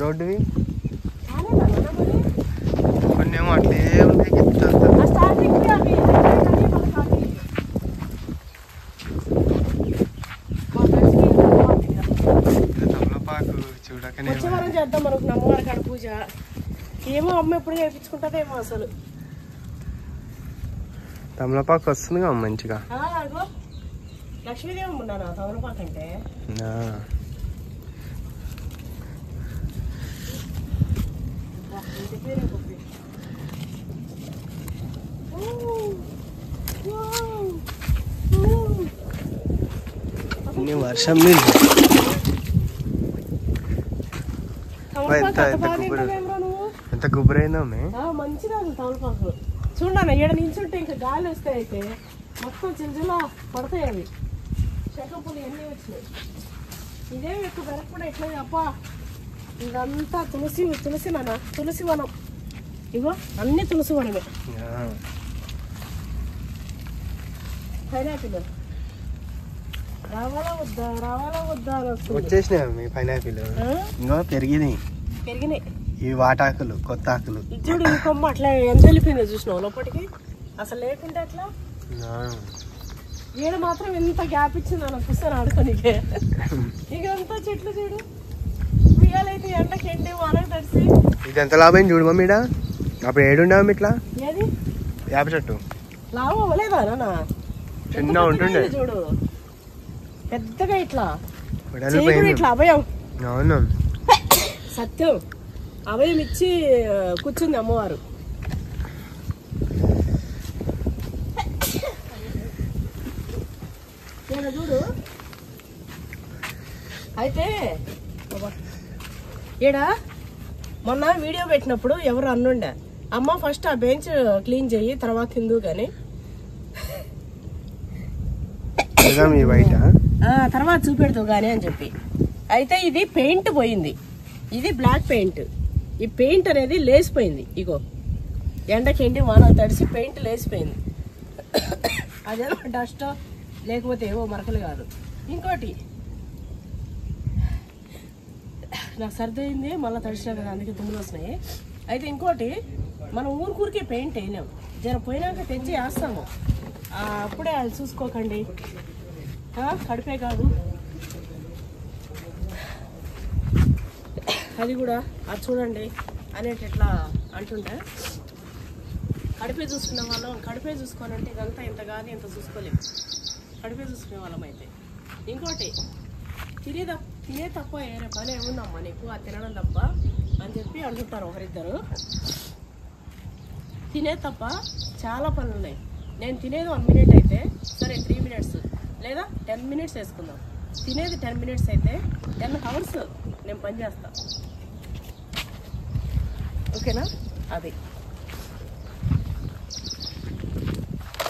రోడ్డువి కొన్ని ఏమో అట్లే ఉన్నాయి తమలపాకు చూడకనే చేద్దాం మనకు అమ్మవారి కాడ పూజ ఏమో అమ్మ ఎప్పుడు చేయించుకుంటుందేమో అసలు తమలపాకు వస్తుంది మంచిగా లక్ష్మీదేవి ఉన్నాను తమలపాకు అంటే వర్షం నీళ్ళు ఎంత గుబురైందో మంచిదా తమలపాకు చూడన్నా ఏడ నించుంటే ఇంకా గాలి వస్తాయి అయితే మొత్తం చిల్జిలా పడతాయి అవి చెక్కపులు ఎన్ని వచ్చినాయి ఇదేమి ఎక్కువ పెరగకుండా ఎట్లా అప్పా ఇదంతా తులసి నాన్న తులసి వనం ఇగో అన్ని తులసి వనమే పైనాపిల్ రావాలా వద్దా వచ్చేసినాయి మీ పైనాపిల్ ఇంకా పెరిగినాయి ఈ వాటాకులు కొత్త ఆకులు చూడు ఈ కొమ్మ అట్లా ఎంత వెళ్ళిపోయిందో చూసినావు లోపలికి అసలు లేకుంటే అట్లా ఈడ మాత్రం ఎంత గ్యాప్ ఇచ్చింది అన్న కూర్చొని ఆడుకోనికే ఇకంతా చెట్లు చూడు ఉయ్యాలైతే ఎండకి ఎండి వానకు తడిసి ఇది ఎంత లాభం చూడు మమ్మీ అప్పుడు ఏడుండవు ఇట్లా ఏది వేప చెట్టు లాభం అవ్వలేదా నాన్న చిన్న ఉంటుండే చూడు పెద్దగా ఇట్లా ఇట్లా అభయం అవును సత్యం అభయం ఇచ్చి కూర్చుంది అమ్మవారు చూడు అయితే ఈడ మొన్న వీడియో పెట్టినప్పుడు ఎవరు అన్నుండే అమ్మ ఫస్ట్ ఆ బెంచ్ క్లీన్ చెయ్యి తర్వాత తిందు కానీ తర్వాత చూపెడతావు కానీ అని చెప్పి అయితే ఇది పెయింట్ పోయింది ఇది బ్లాక్ పెయింట్ ఈ పెయింట్ అనేది లేసిపోయింది ఇగో ఎండకెండి వాన తడిసి పెయింట్ లేసిపోయింది అదేదో డస్ట్ లేకపోతే ఏవో మరకలు కాదు ఇంకోటి నాకు సర్ది అయింది మళ్ళీ తడిచినా కదా అందుకే తుమ్ములు వస్తున్నాయి అయితే ఇంకోటి మనం ఊరికే పెయింట్ వేయలేము జర పోయినాక తెచ్చి వేస్తాము అప్పుడే అది చూసుకోకండి కడిపే కాదు అది కూడా అది చూడండి అనేటి ఎట్లా అంటుంటే కడిపే చూసుకునే వాళ్ళం కడిపే చూసుకోనంటే ఇదంతా ఇంత కాదు ఇంత చూసుకోలేము కడిపే చూసుకునే వాళ్ళం అయితే ఇంకోటి తినే తప్ప వేరే పని ఏముందమ్మా నీకు అది తినడం తప్ప అని చెప్పి అంటుంటారు ఒకరిద్దరు తినే తప్ప చాలా పనులు ఉన్నాయి నేను తినేది 1 minute అయితే సరే 3 minutes లేదా 10 minutes వేసుకుందాం తినేది 10 minutes అయితే 10 hours నేను పని చేస్తా ఓకేనా అది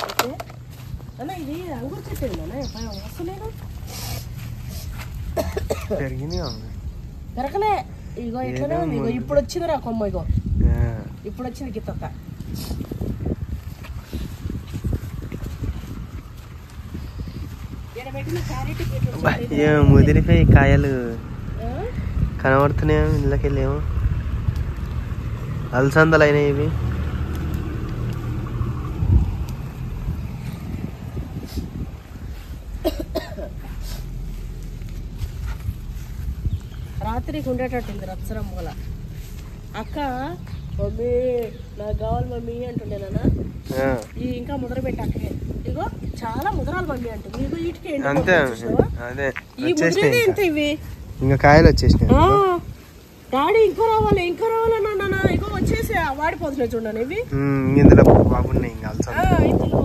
ఓకే అన్న ఇది అంగూరు చెట్టు ఏందన్నా వస్తలేదు పెరకలే ఇగో ఇట్లనే ఉంది ఇగో ఇప్పుడు వచ్చింది రా కొమ్మ ఇగో ఇప్పుడు వచ్చింది గిత్త ముదిరిపోయి కాయలు కనబడుతున్నాయో ఇళ్ళకెళ్ళేమో అలసందలు అయినాయి ఇవి రాత్రికి ఉండేటట్టుంది రచ్చరం మూల అక్క మమ్మీ నాకు కావాలి మమ్మీ అంటుండేనా ఇంకా ముద్ర పెట్టాకే ఇగో చాలా ముద్రాలు మమ్మీ అంటుంది ఇగో వీటికి ఈ ముద్రేది ఎంత ఇవి ఇంకా కాయలు వచ్చేసినాయి డాడీ ఇంకా రావాలన్నా ఇగో వచ్చేసి వాడిపోతున్నాయి చూడండి ఇవి ఇందులో బాగున్నాయి ఇంకా ఇందులో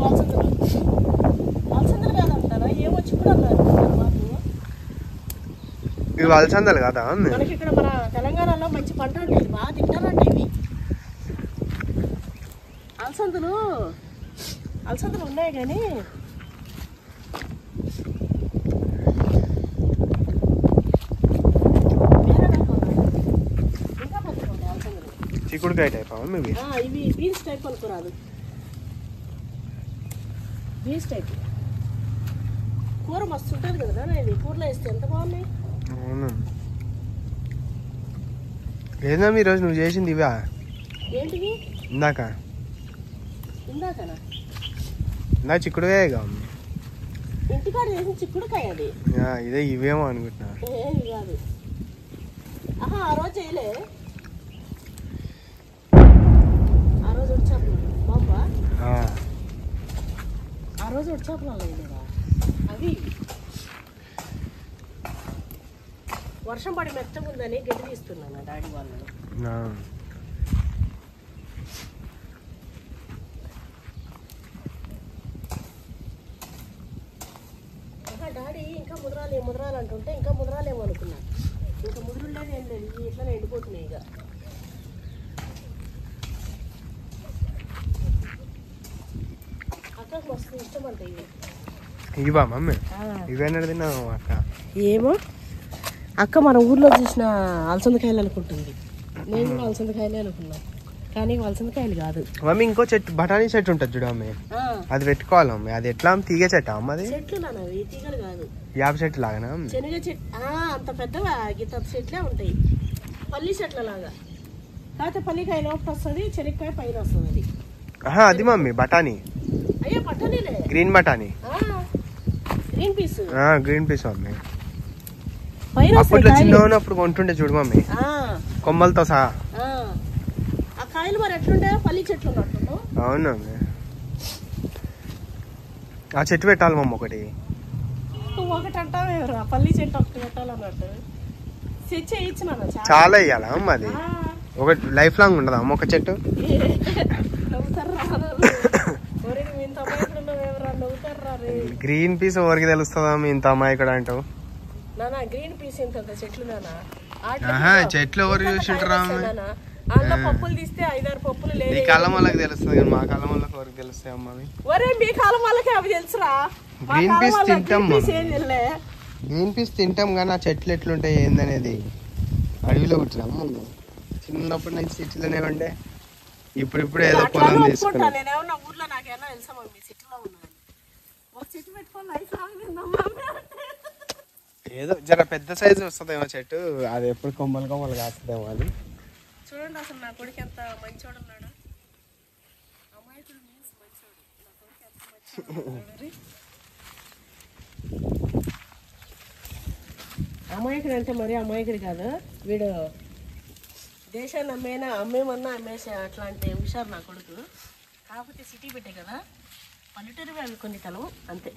అలసందలు కాదంటారా ఏమొచ్చి కూడా అన్నారు ఇవి అలసందలు కదా మనకి ఇక్కడ మన తెలంగాణలో మంచి పంట ఉంటుంది బాగా తింటారండి ఇవి అలసందలు ఉన్నాయి కానీ చిక్కుడుకాయ టైప్ ఇవి బీన్స్ టైప్ అనుకోరాదు బీన్స్ టైప్ కూర మస్తు ఉంటుంది కదా ఇది కూరలో వేస్తే ఎంత బాగున్నాయి అవును. ఏందమ్మా ఈరోజు నువ్వు చేసింది ఇవా? ఏంటివి ఇందాకనా ఇందా చిక్కుడుకాయ అమ్మ. ఇంటికాడ చేసిన చిక్కుడుకాయ అది. ఇదే ఇవేమో అనుకుంటున్నా. ఏమి కాదు. ఆహా ఆ రోజు చేయలే. ఆ రోజు వచ్చాపు బాంబా. ఆ రోజు వచ్చాపులా లేదా అవి వర్షం పడి మెత్తగా ఉందని గడ్డి తీస్తున్నాను డాడీ వాళ్ళు. డాడీ ఇంకా ముద్రాలు అంటుంటే ఇంకా ముద్రాలేమో అనుకున్నా. ఇంకా ముద్రులు లేదు ఏం లేదు, ఇట్లా ఎండిపోతున్నాయి. ఇక అక్కకు మస్తు ఇష్టం అంట ఇవి. ఇవా మమ్మీ? ఇవేనాడు తిన్నావు అక్క? ఏమో అక్క మన ఊర్లో చూసిన అలసందకాయలు అనుకుంటుంది. నేను కూడా అలసందకాయలే అనుకున్నా, కానీ అలసందకాయలు కాదు మమ్మీ. ఇంకో చెట్టు బఠానీ చెట్టు ఉంటుంది చూడు మమ్మీ, అది పెట్టుకోవాలి మమ్మీ. అది ఎట్లా తీగ చెట్టు అమ్మ? అది చెట్లు నానవి తీగలు కాదు, యాప చెట్టు లాగానా? శనగ చెట్టు అంత పెద్దగా గీత చెట్లే ఉంటాయి, పల్లి చెట్ల లాగా. కాకపోతే పల్లికాయ లోపల వస్తుంది, శనగకాయ పైన వస్తుంది. అది మమ్మీ బఠానీ. అయ్యో బఠానీలే, గ్రీన్ బఠానీ, green peas. Green peas mummy. పైన అప్పట్లో చిన్న ఉన్నప్పుడు కొంటుండే చూడు మమ్మీ, కొమ్మలతో సహా. ఆ కాయలు మరి ఎట్లుండే పల్లి చెట్లు ఉన్నట్టు. అవును మమ్మీ. ఆ చెట్టు పెట్టాలి మమ్మీ ఒకటి. ఒకటి అంటావేరా, పల్లి చెట్టు ఒకటి పెట్టాలన్నట్టు ఇచ్చిన చాలా ఇయ్యాలా అమ్మ? అది ఒక లైఫ్ లాంగ్ ఉండదా అమ్మ ఒక చెట్టు? గ్రీన్ పీస్ ఎవరికి తెలుస్తుందా ఇంత అమ్మాయిక్కడ అంటావు? గ్రీన్ పీస్ ఇంత చెట్లు చెట్లు ఎవరు చూసింటారా? అందులో పప్పులు తీస్తే 5-6 పప్పులు లేదు. మీ కాలం వాళ్ళకి తెలుస్తుంది కానీ మా కాలం వాళ్ళకి ఎవరికి తెలుస్తాయి అమ్మ? ఒరే మీ కాలం వాళ్ళకి అవి తెలుసురా. గ్రీన్ పీస్ తింటాం, గ్రీన్ పీస్ తింటాం కానీ ఆ చెట్లు ఎట్లుంటాయి ఏందనేది అడవిలో పుట్టినాం. చిన్నప్పుడు నుంచి సిటీలోనే ఉండే, ఇప్పుడు ఏదో పొలం తీసుకున్నా. నేనేమన్నా ఊర్లో నాకేమన్నా తెలుసా మీ సిటీలో ఉన్నాను. ఒక చెట్టు పెట్టుకొని లైఫ్ ఏదో జర పెద్ద సైజు వస్తుందేమో చెట్టు, అది ఎప్పుడు కొమ్మలు కొమ్మలు కాస్తుందేమో అది. చూడండి అసలు నా కొడుకు ఎంత మంచోడు ఉన్నాడు. అమాయకుడు మీన్స్ మంచోడు. నా కొడుకు ఎంత మంచోడు. అమాయకుడు అంటే మరి అమాయకుడు కాదు వీడు. దేశాన్ని అమ్మేమన్నా అమ్మేసే అట్లాంటి హుషారు నా కొడుకు. కాకపోతే సిటీ పెట్టే కదా, పల్లెటూరు వాళ్ళు కొన్ని తలం అంతే.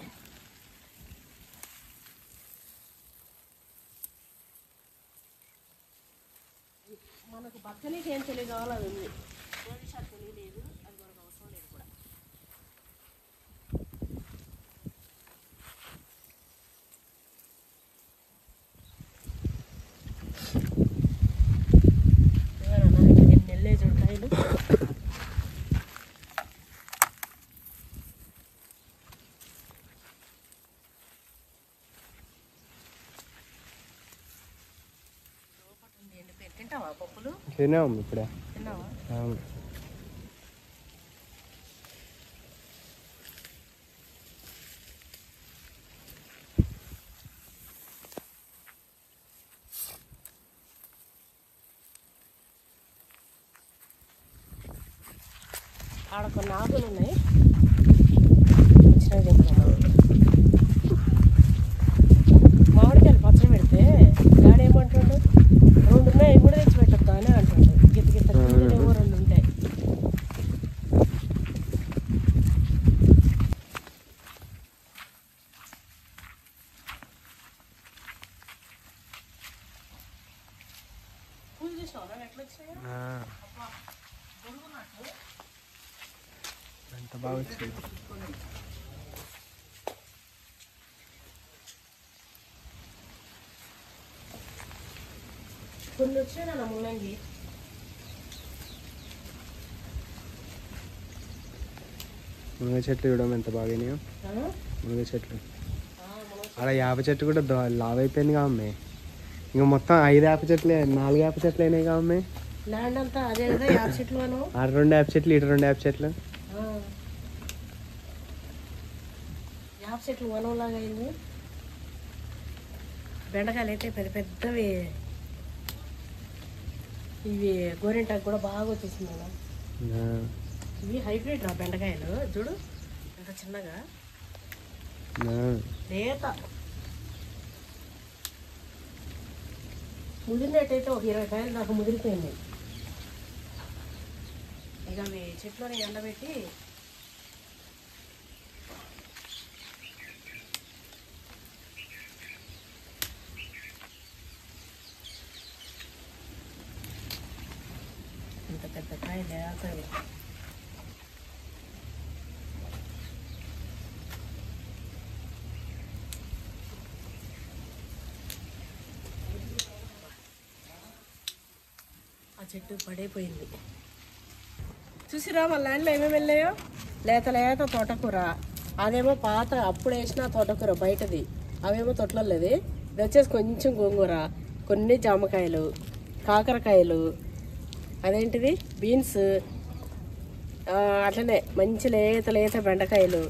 మనకు బతకనీకి ఏం తెలియ కావాలో అది ఉంది, ఏ విషయాలు తెలియలేదు, అది మనకు అవసరం లేదు కూడా. నెల్లే చూడకాయలు. తింటావా పప్పులు? తిన్నాము ఇప్పుడే. తిన్నావా? ఆడ కొన్ని ఆకులు ఉన్నాయి, వచ్చినా తింటున్నాను. మామిడికాయలు పచ్చడి పెడితే డాడీ ఏమంటాడు, 2 ఉన్నాయి కూడా తెచ్చి పెట్టద్దా అని అంటాడు. గిత్త గిత్త ఏమో 2 ఉంటాయి. పూలు చూసినావు ఎట్లా వచ్చినాయో, ఎంత బాగా వచ్చింది. కొన్ని వచ్చినాయి నా ముల్లంగి. మునగ చెట్లు చూడడం ఎంత బాగానే. మునగ చెట్లు అలా యాప చెట్టు కూడా లావ్ అయిపోయింది కా అమ్మాయి. ఇంకా మొత్తం 5 యాప చెట్లు, 4 యాప చెట్లు అయినాయి కా అమ్మాయి. ల్యాండ్ అంతా అదే కదా, యాప చెట్లు. 2 యాప చెట్లు, 2 యాప చెట్లు. యాప చెట్లు వనంలాగా అయింది. బెండకాయలు అయితే పెద్ద పెద్దవి, ఇవి గోరింటాకు కూడా బాగా వచ్చేసింది కదా. ఇవి హైబ్రిడ్ రా బెండకాయలు, చూడు ఎంత చిన్నగా లేత. ముదిరినట్టయితే ఒక 20 కాయలు దాకా ముదిరిపోయింది. ఇక అవి చెట్లోనే ఎండబెట్టి ఇంత పెద్ద కాయ లేతవి. ఆ చెట్టు పడైపోయింది. చూసిరా మా ల్యాండ్లో ఏమేమి వెళ్ళాయో. లేత లేత తోటకూర, అదేమో పాత అప్పుడు వేసిన తోటకూర బయటది, అవేమో తొట్లలేదు. ఇది వచ్చేసి కొంచెం గోంగూర, కొన్ని జామకాయలు, కాకరకాయలు, అదేంటిది బీన్స్, అట్లనే మంచి లేత లేత బెండకాయలు,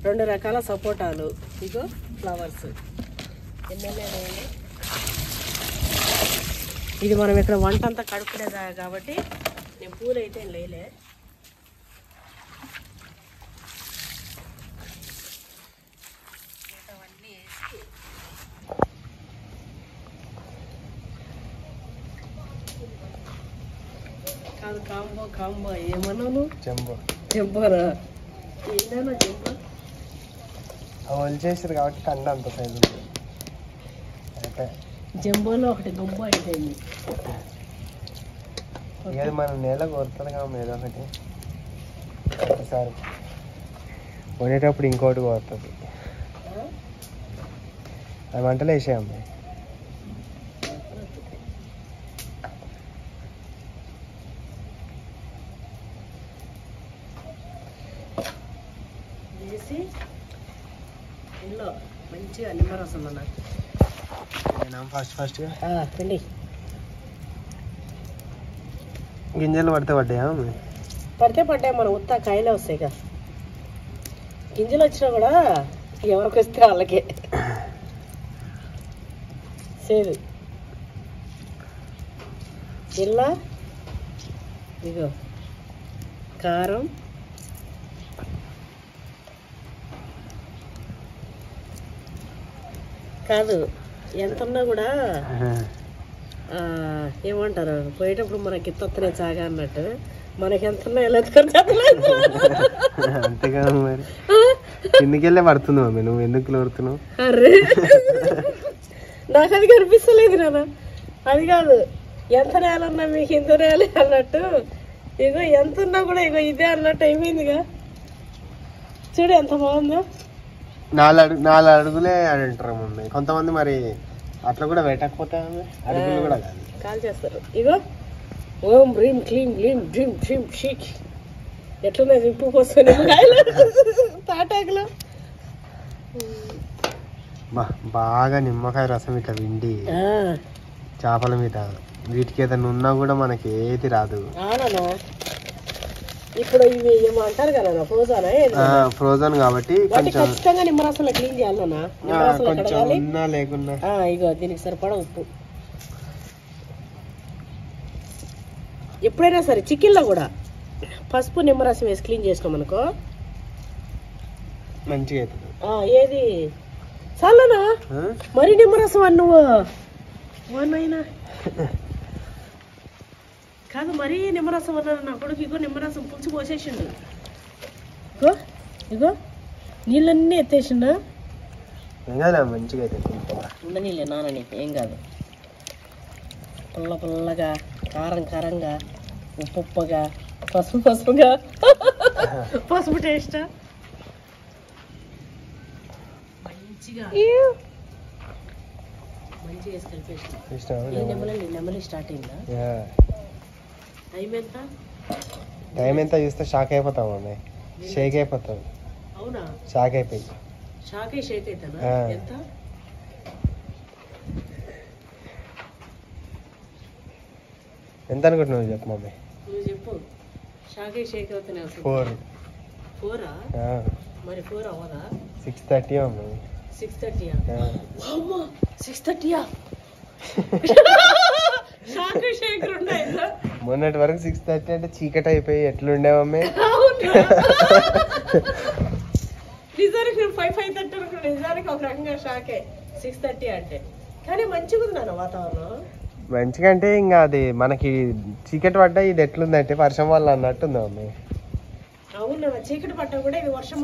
2 రకాల సపోటాలు, ఇగో ఫ్లవర్స్. ఎన్నెన్నో. ఇది మనం ఇక్కడ వంట అంతా కడుపునేదా కాబట్టి నేను పూలు అయితే లేలే. అవన్నీ వేసి కాదు కాంబో ఏమన్నాను? చెంబోరా, ఏంటన్నా చెంబో? వాళ్ళు చేసారు కాబట్టి కండ అంత సైజు అయితే జంబోలో ఒకటి గొప్ప అయిపోయింది. ఇది మనం నేల కోరుతుంది కదా ఏదో ఒకటి. ఒకసారి వండేటప్పుడు ఇంకోటి కోరుతుంది. అది వంటలు వేసేయమ్మ. వేసి ఇంట్లో మంచిగా నిమ్మరసం అన్నది ఫస్ట్ పిండి. గింజలు పడ్డాయా? పడ్డాయి, మన ఉత్త కాయలే వస్తాయి కదా. గింజలు వచ్చినా కూడా ఎవరికి వస్తే వాళ్ళకే సేదు. ఇలా ఇగో కారం, కాదు ఎంత ఉన్నా కూడా ఏమంటారు, పోయేటప్పుడు మనకి తొత్తనే చాగా అన్నట్టు మనకి ఎంత ఉన్నా ఎలా అంతే కదా మరి. కిందికెళ్ళే పడుతుంది మమ్మీ, నువ్వు ఎందుకు పడుతున్నావు? అరే నాకు అది కనిపిస్తలేదు నాన్న. అది కాదు, ఎంత నేలన్నా మీకు ఇంత నేలే అన్నట్టు. ఇగో ఎంత ఉన్నా కూడా ఇగో ఇదే అన్నట్టు అయిపోయిందిగా. చూడు ఎంత బాగుందో. 4 అడుగులే అంటారు మమ్మీ. కొంతమంది మరి అట్లా కూడా పెట్టకపోతే అడుగులు కూడా కాల్ చేస్తారు. ఇగో ఓం రీం క్లీం గ్లీం డ్రీమ్ డ్రీమ్ షీక్ ఎట్లున్నాయి జింపు పోసుకొని తాటాకులో. బాగా నిమ్మకాయ రసం ఇట్లా విండి చేపల మీద వీటికి ఏదైనా ఉన్నా కూడా మనకి ఏది రాదు. ఇప్పుడు ఇవి ఏమో అంటారు కదా ఫ్రోజన్ కాబట్టి ఖచ్చితంగా నిమ్మరసంలో క్లీన్ చేయాలన్నా. ఉన్నా లేకున్నా ఇగో దీనికి సరిపడా ఉప్పు. ఎప్పుడైనా సరే చికెన్లో కూడా పసుపు నిమ్మరసం వేసి క్లీన్ చేసినాం అనుకో మంచిగా అవుతుంది. ఏది చాలనా మరి నిమ్మరసం అని నువ్వు అయినా కాదు, మరీ నిమ్మరసం అన్నాను. నా కొడుకు ఇగో నిమ్మరసం పులుసు పోసేసిండు. ఇగో ఇగో నీళ్ళన్నీ ఎత్తేసిండు. మంచిగా ఉన్న నీళ్ళే నాన్న నీకు ఏం కాదు. పుల్ల పుల్లగా, కారం కారంగా, ఉప్పు ఉప్పుగా, పసుపు పసుపుగా, పసుపు టేస్ట్ మంచిగా మంచిగా వేసి కలిపేసి నెమలి స్టార్ట్ అయిందా? టైం ఎంత చూస్తే షాక్ అయిపోతాం అమ్మాయి. షేక్ అయిపోతాం. అవునా? షాక్ అయిపోయి షేక్ అవుతానా? ఎంత ఎంత అనుకుంటున్నావు చెప్పు మమ్మీ. నువ్వు చెప్పు. షేక్ అవుతున్నాయి. 4. 4 మరి 4 అవ్వదా? 6:30 మమ్మీ. 6:30 అమ్మా 6:30 షాకు షేక్ ఉన్నాయి మొన్నటి వరకు 6:30 అంటే చీకటి అయిపోయి ఎట్లుండేవమ్మే నిజానికి 5:30 అనుకున్నా నిజానికి ఒక రకంగా షాకే 6:30 అంటే కానీ మంచిగా ఉంది నాన్న వాతావరణం మంచిగా అంటే ఇంకా అది మనకి చీకటి పడ్డా ఇది ఎట్లుందంటే వర్షం వల్ల అన్నట్టుంది మమ్మీ అవును చీకటి పట్ట కూడా ఇది వర్షం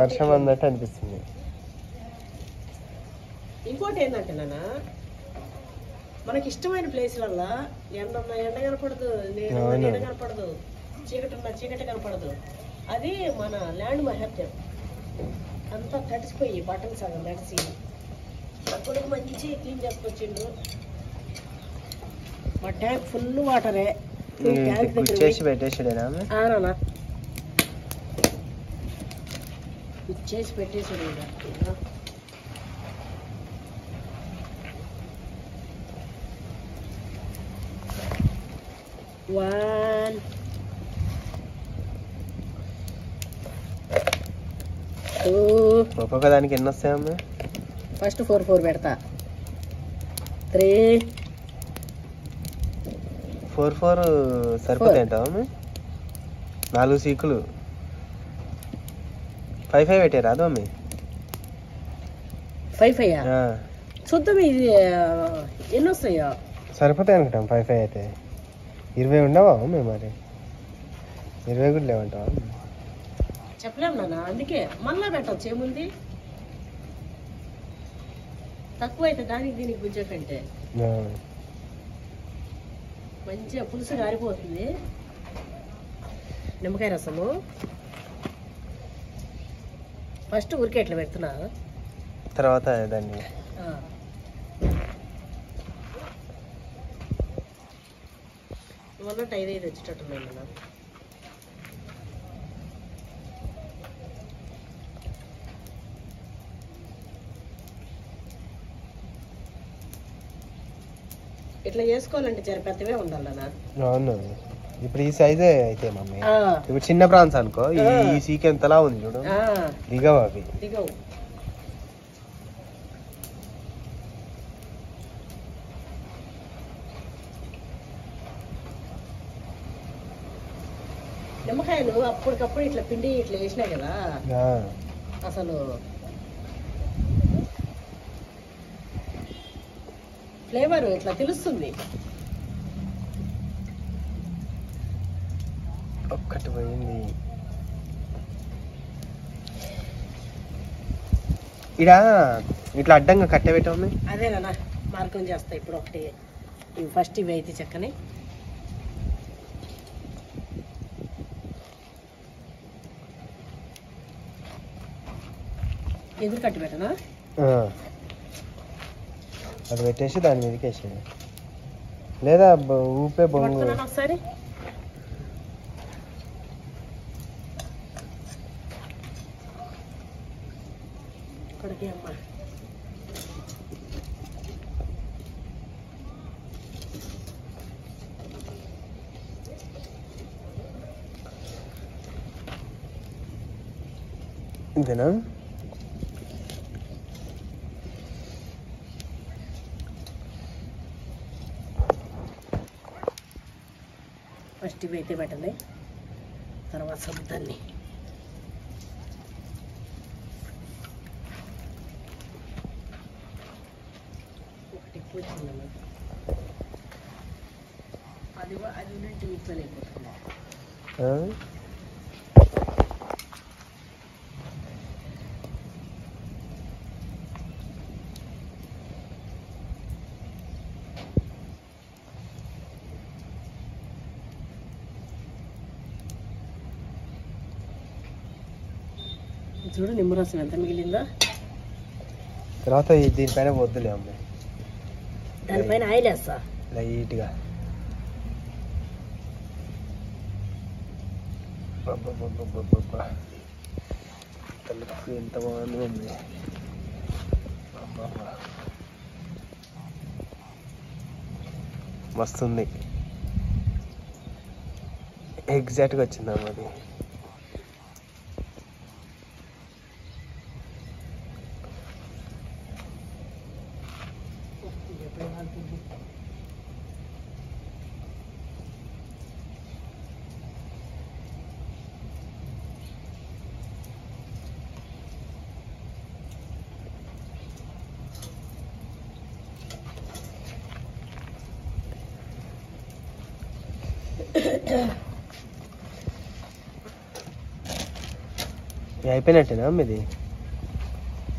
వర్షం అన్నట్టు అనిపిస్తుంది ఇంకోటి ఏంటంటే నాన్న మనకి ఇష్టమైన ప్లేస్లల్లా ఎండ కనపడదు నీడ కనపడదు చీకటి కనపడదు అది మన ల్యాండ్ మహత్యం అంతా తడిసిపోయి బట్టలు సగం తడిసి అప్పుడు మంచి క్లీన్ చేసుకొచ్చిండు మా ట్యాంక్ ఫుల్ వాటరే చేసి పెట్టేసాడేనా నాన్న చేసి పెట్టేసాడు 1 2 ఒక్కొక్క దానికి ఎన్ని వస్తాయమ్మా ఫస్ట్ 4 పెడతా 3 4 సరిపోతాయంటావా 4 సీకులు 5 పెట్టారా అదో మమ్మీ 5 చూద్దాం ఇది ఎన్ని వస్తాయో సరిపోతాయి అనుకుంటాం 5 అయితే 20 ఉండవా మేము మరి 20 కూడా లేవంటావా చెప్పలేము నాన్న అందుకే మళ్ళా పెట్టచ్చు ఏముంది తక్కువ అయితే దానికి దీనికి గుజ్జకంటే మంచిగా పులుసు గారిపోతుంది నిమ్మకాయ రసము ఫస్ట్ ఉరికే ఎట్లా పెడుతున్నా తర్వాత దాన్ని మొన్నట్టు 5 వచ్చేటట్టున్నాయి మనం ఇట్లా చేసుకోవాలంటే జర పెద్దవే ఉండాలన్నా అవును ఇప్పుడు ఈ సైజే అయితే మమ్మీ ఇప్పుడు చిన్న ప్రాన్స్ అనుకో ఈ సీక్ ఎంతలా ఉంది చూడు దిగవు అవి దిగవు నిమ్మకాయలు అప్పటికప్పుడు ఇట్లా పిండి ఇట్లా వేసినాయి కదా అసలు ఫ్లేవర్ ఇట్లా తెలుస్తుంది ఒక్కటి పోయింది ఇడా ఇట్లా అడ్డంగా కట్టబెట్టా అదేనా మార్గం చేస్తా ఇప్పుడు ఒకటి ఇవి ఫస్ట్ ఇవి అయితే చెక్కని ఎదురు కట్టి పెట్టనా అది పెట్టేసి దాని మీదకి వేసేది లేదా ఊపే బొంగు ఒకసారి ఇక్కడికి అమ్మా ఇంతేనా ఫస్ట్ ఇవి అయితే పెట్టండి తర్వాత సొంతాన్ని ఒకటి ఎక్కువ వచ్చిందమ్మా అది ఉన్నట్టు ఈక్వల్ అయిపోతుంది చూడు నిమ్మరసం ఎంత మిగిలిందా తర్వాత దీనిపైన వద్దులే అమ్మాయి దానిపైన ఆయిల్ వేస్తా లైట్గా ఎంత బాగుంది మమ్మీ మస్తుంది ఎగ్జాక్ట్గా వచ్చిందమ్మా అది కాలుతుంది. అయిపోయినట్టేనా మీది?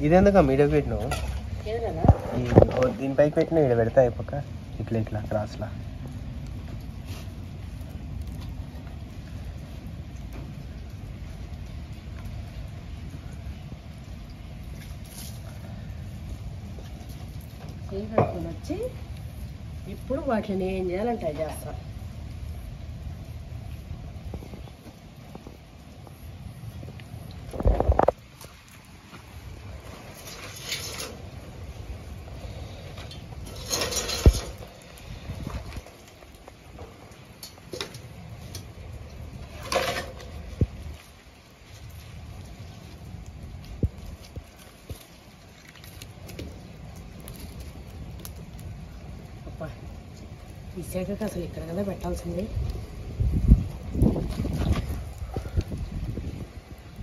ఇదెందుకు మీడియా పెట్టినావు? దీనిపైకి పెట్టినా ఇక్కడ పెడతా అయిపోక ఇట్లా ఇట్లా క్రాస్లా. పెట్టుకుని వచ్చి ఇప్పుడు వాటిని ఏం చేయాలంటే చేస్తా. ఈ సైడ్కి అసలు ఇక్కడ కదా పెట్టాల్సింది.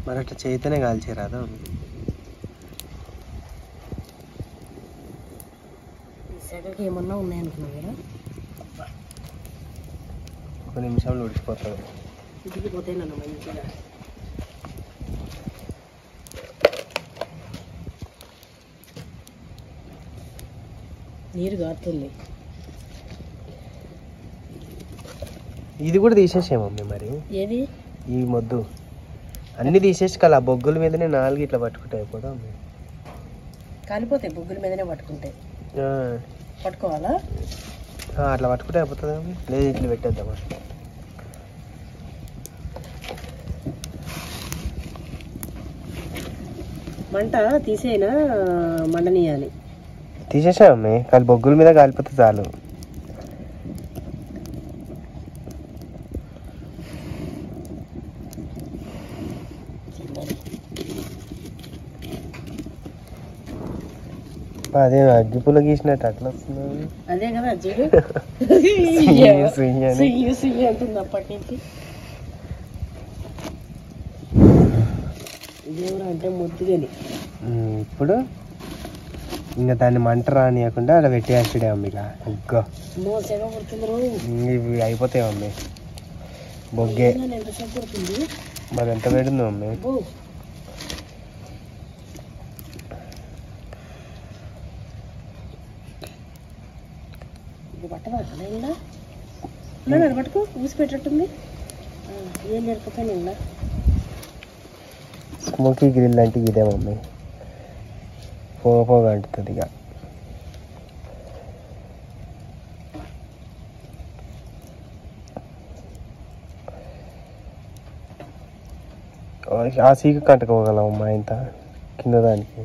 మరి అట్లా చేతనే కాల్చేరాదా? ఈ సైడ్కి ఏమన్నా ఉన్నాయనుకున్నావు కదా, ఒక నిమిషంలో ఉడికిపోతుంది. ఉడికిపోతే నన్ను మంచిగా నీరు కారుతుంది. ఇది కూడా తీసేసే మమ్మీ మరి. ఏది? ఈ మొద్దు అన్ని తీసేసి కదా బొగ్గుల మీదనే 4 ఇట్లా పట్టుకుంటే అయిపోదా? కాలిపోతాయి బొగ్గుల మీదనే పట్టుకుంటే. పట్టుకోవాలా? అట్లా పట్టుకుంటే అయిపోతుంది. లేదు ఇట్లా పెట్టేద్దామా? మంట తీసేనా మండనీయాలి? తీసేసా మమ్మీ, కానీ బొగ్గుల మీద కాలిపోతే చాలు. అదే అగ్గిపుల్ల గీసినట్టు అట్లా వస్తుంది. అదే కదా చూడు అంటుంది అప్పటి నుంచి. దేవుడు అంటే ముద్దుగని. ఇప్పుడు ఇంకా దాన్ని మంట రానియకుండా అలా పెట్టేయాల్సిడే మమ్మీ. ఇంకా ఇవి అయిపోతాయి మమ్మీ. బొగ్గే మరి ఎంత పెడుతుంది మమ్మీ? పట్టుకో ఊసి పెట్టట్టుంది. ఏం నేర్పకాయ ఇలా స్మోకీ గ్రిల్ అంటే ఇదే మమ్మీ. పోగా అంటుంది ఇక. ఆ సీకు కట్టుకోగలమ్మా ఇంత కింద దానికి.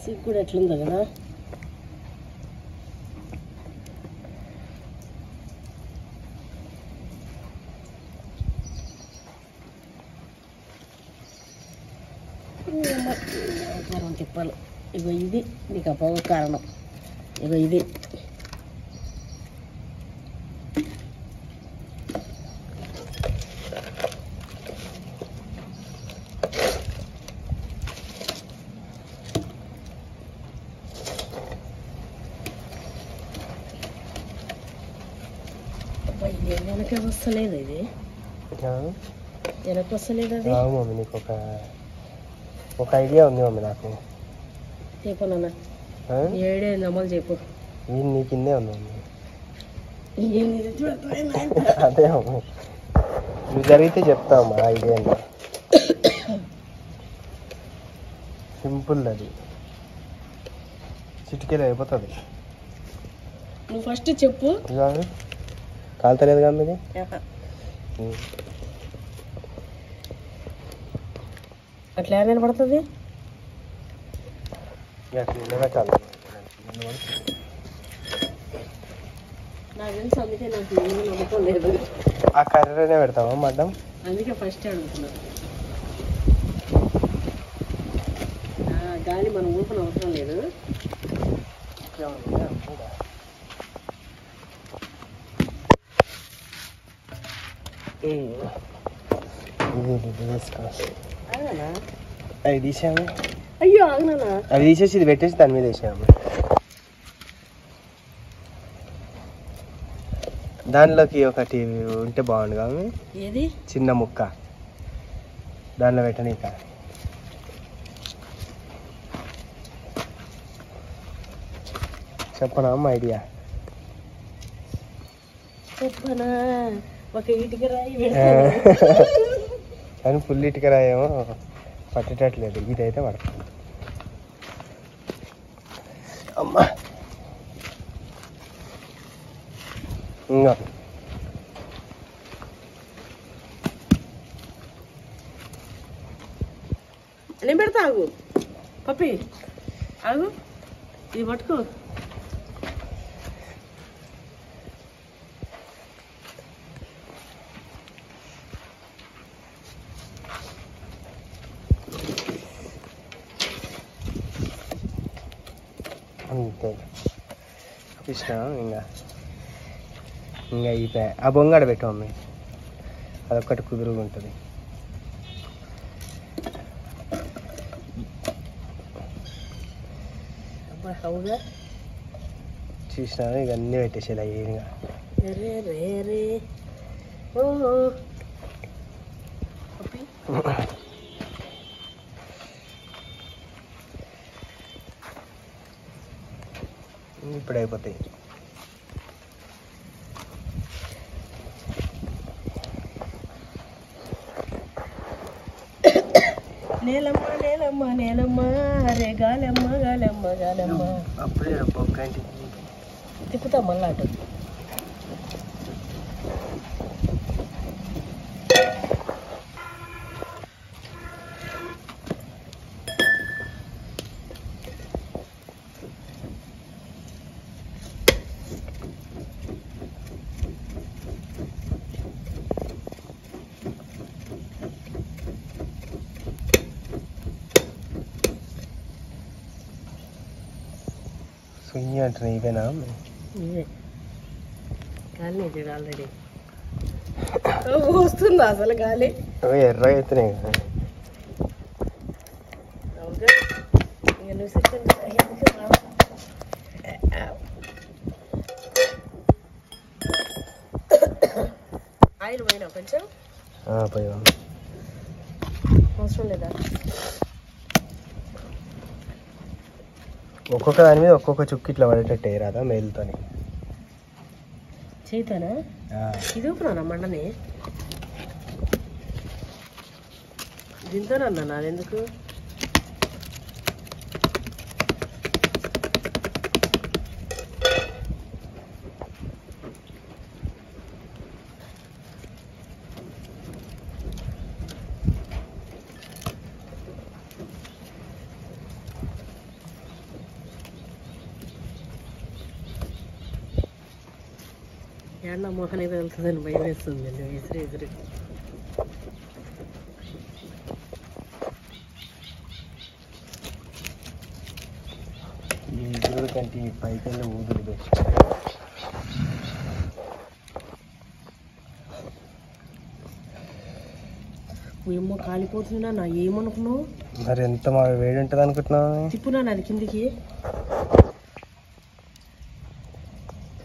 సీకు కూడా ఎట్లుందో కదా. తిప్పాలి. ఇగో ఇది నీకు ఆ పొగ కారణం. ఇగో ఇది వెనక వస్తలేదు. ఇది వెనక వస్తలేదు. అది మమ్మీ నీకు ఒక ఐడియా ఉంది మమ్మీ నాకు. చెప్పు నాన్న, ఏడే నమలు చెప్పు. నీ కిందే ఉంది మమ్మీ. అదే మమ్మీ నువ్వు జరిగితే చెప్తామమ్మా ఐడియా. సింపుల్, అది చిటికెళ్ళి అయిపోతుంది. నువ్వు ఫస్ట్ చెప్పు. కాలుతలేదు కదా ఇది. అట్లా ఏమైనా పడుతుంది. నాకు తెలిసి అందుకే నాకు ఏమీ నమ్మకం లేదు. ఆ కర్రీనే పెడతావా మడ్డం? అందుకే ఫస్ట్ అడుగుతున్నా. గాలి మనం ఊపిన అవసరం లేదు. అవి తీసాము. అయ్యో ఆగనా. అవి తీసేసి ఇది పెట్టేసి దాని మీద వేసాము. దానిలోకి ఒకటి ఉంటే బాగుండు కానీ ఏది చిన్న ముక్క దానిలో పెట్టనీక. చెప్పనా అమ్మ ఐడియా? చెప్పనా? ఒక ఇటుక రాయి కానీ ఫుల్ ఇటుక రాయేమో పట్టేటట్లేదు. ఇదైతే పడుతుంది. అమ్మా ఇంకా నేను పెడతా. ఆగు పప్పి, ఆగు. ఇది పట్టుకో. అంతే ఇష్టం. ఇంకా ఈ ఆ బొంగాడ పెట్టు మమ్మీ, అదొక్కటి కుదురుగా ఉంటుంది. చూసినా ఇక అన్నీ పెట్టేసేలా ఏగా. ఇప్పుడు అయిపోతాయి. నేలమ్మ నేలమ్మ నేలమ్మ రే గాలమ్మ గాలమ్మ గాలమ్మ. అప్పుడే బొక్కంటి తిప్పుతా మళ్ళా అటు. సుయ్యి అంటున్నాయి ఇవేనా? ఇదే గాలి చూడు ఆల్రెడీ వస్తుందా అసలు గాలి? ఎర్రగా అవుతున్నాయి కదా. ఆయిల్ పోయినా కొంచెం పోయా. అవసరం లేదా? ఒక్కొక్క దాని మీద ఒక్కొక్క చుక్కు ఇట్లా పడేటట్టు వేయరాదా మేలుతోని? చేతానా? ఇది ఊపినా మండని దీంతోనన్నా నాదెందుకు? ఏడన్నా మొహనే వెళ్తుందని భయం వేస్తుంది. విసిరి విసిరి ఈ ఎదురు కంటే పైకి వెళ్ళి ఊదులు బెస్ట్. ఏమో కాలిపోతుందా నా? ఏమనుకున్నావు? మరి ఎంత మా వేడి ఉంటుంది అనుకుంటున్నావు? తిప్పునా అది కిందికి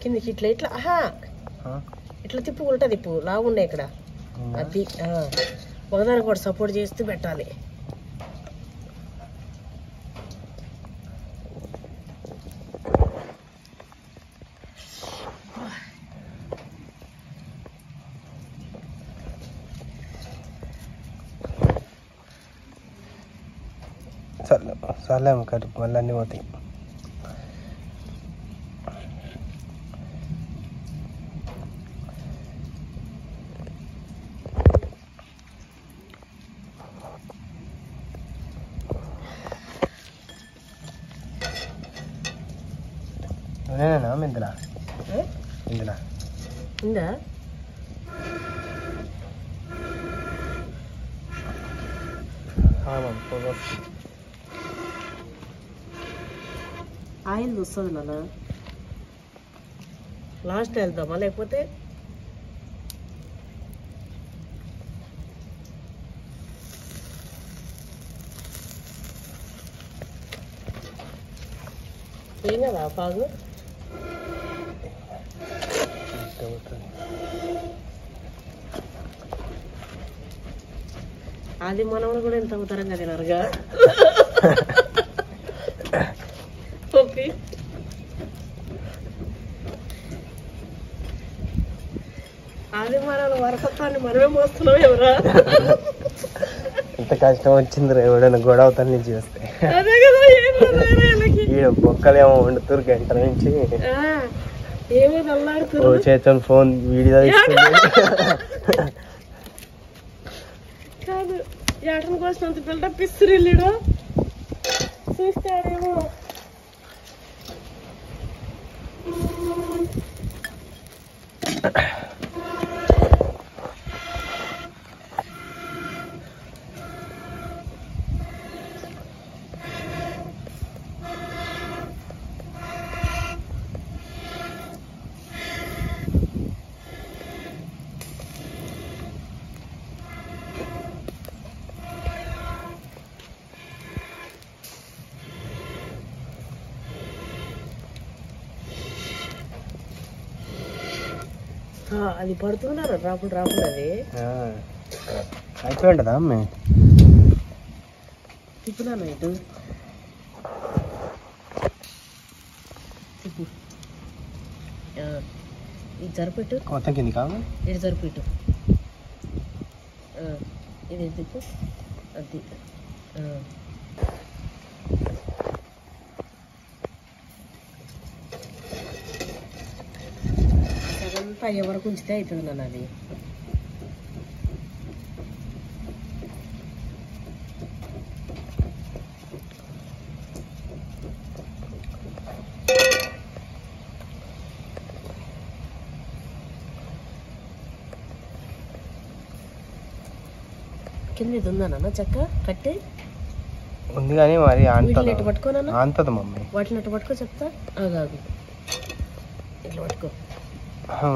కిందికి ఇట్లా ఇట్లా. ఆహా ఇట్లా తిప్పు, ఉల్టా తిప్పు. లాగుండే ఇక్కడ అది. ఒకదానికి కూడా సపోర్ట్ చేస్తూ పెట్టాలి. సర్లే కడుపు మళ్ళీ అన్నీ పోతాయి. నేనేనా మెందులా? ఇందులా ఉందా? ఆయిల్ వస్తుంది నాన్న. లాస్ట్ వెళ్దామా లేకపోతే ఏం కదా పాగు అది మనవడు కూడా ఎంత ఉత్తరంగా తినరుగా. ఓకే అది మనల్ని వరసత్వాన్ని మనమే మోస్తున్నాం ఎవరా. ఇంత కష్టం వచ్చింది ఎవడైనా గొడవ తన నుంచి వస్తే ఈడ బొక్కలేమో వండుతారు గంట నుంచి. ఏమో నల్లాడుతారు చేతన్ ఫోన్ వీడియో కాదు ఏటన్ కోసం అంత బిల్డప్ ఇస్తారు వెళ్ళాడు చూస్తాడేమో. అది పడుతున్నారు రాపుడు రాపుడు అది అయిపోయిందా అమ్మాయి తిప్పునా ఇటు తిప్పు. ఇది సరిపెట్టు కొత్త కింది కాదు ఇది సరిపెట్టు. ఇది తిప్పు అది. సగంతా ఎవరికి ఉంచితే అవుతుంది నన్ను అది. కింద ఇది ఉందా నాన్న చెక్క కట్టి ఉంది కానీ మరి వీటిని ఎట్టు పట్టుకోనన్నా అంతది మమ్మీ. వాటిని అట్టు పట్టుకో చెప్తా. ఆగాగు ఇట్లా పట్టుకో.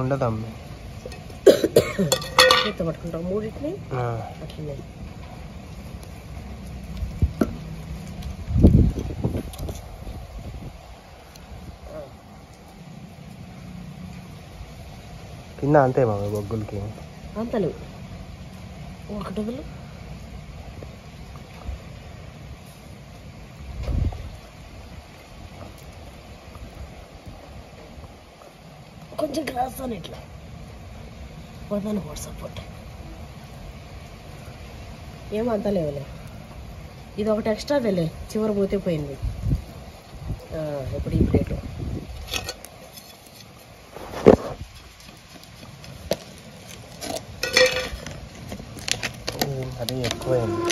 ఉండదు అమ్మాయి ఎట్లా పట్టుకుంటావు మూడింటిని అట్లనే. కింద అంతే మమ్మీ బొగ్గులకి అంతలు ఒకటి వదులు. కొంచెం రాస్తాను ఇట్లా వదాను కూడా సపోర్ట్ ఏమంత లేవులే. ఇది ఒకటి ఎక్స్ట్రా వెళ్ళే చివరి పోతే పోయింది. ఇప్పుడు ఈ ప్లేటు అది ఎక్కువైంది.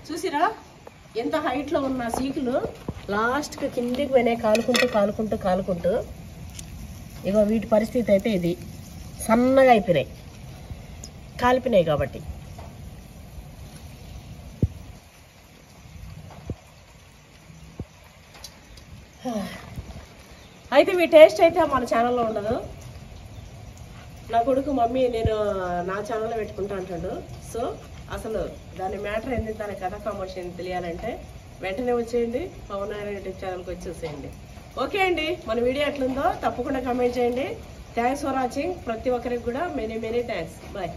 చూసిరా ఎంత హైట్లో ఉన్న సీకులు లాస్ట్కి కిందికి పోయినాయి కాలుకుంటూ కాలుకుంటూ కాలుకుంటూ. ఇగో వీటి పరిస్థితి అయితే ఇది సన్నగా అయిపోయినాయి కాలిపోయినాయి కాబట్టి. అయితే మీ టేస్ట్ అయితే మన ఛానల్లో ఉండదు. నా కొడుకు మమ్మీ నేను నా ఛానల్లో పెట్టుకుంటా అంటాడు. సో అసలు దాని మ్యాటర్ ఏంటి, దాని కథ కామర్షియల్ తెలియాలంటే వెంటనే వచ్చేయండి పవన్ నారాయణ యూట్యూబ్ ఛానల్కి వచ్చి చూసేయండి. ఓకే అండి, మన వీడియో ఎట్లుందో తప్పకుండా కామెంట్ చేయండి. Thanks for watching. ప్రతి ఒక్కరికి కూడా మెనీ థ్యాంక్స్. బాయ్.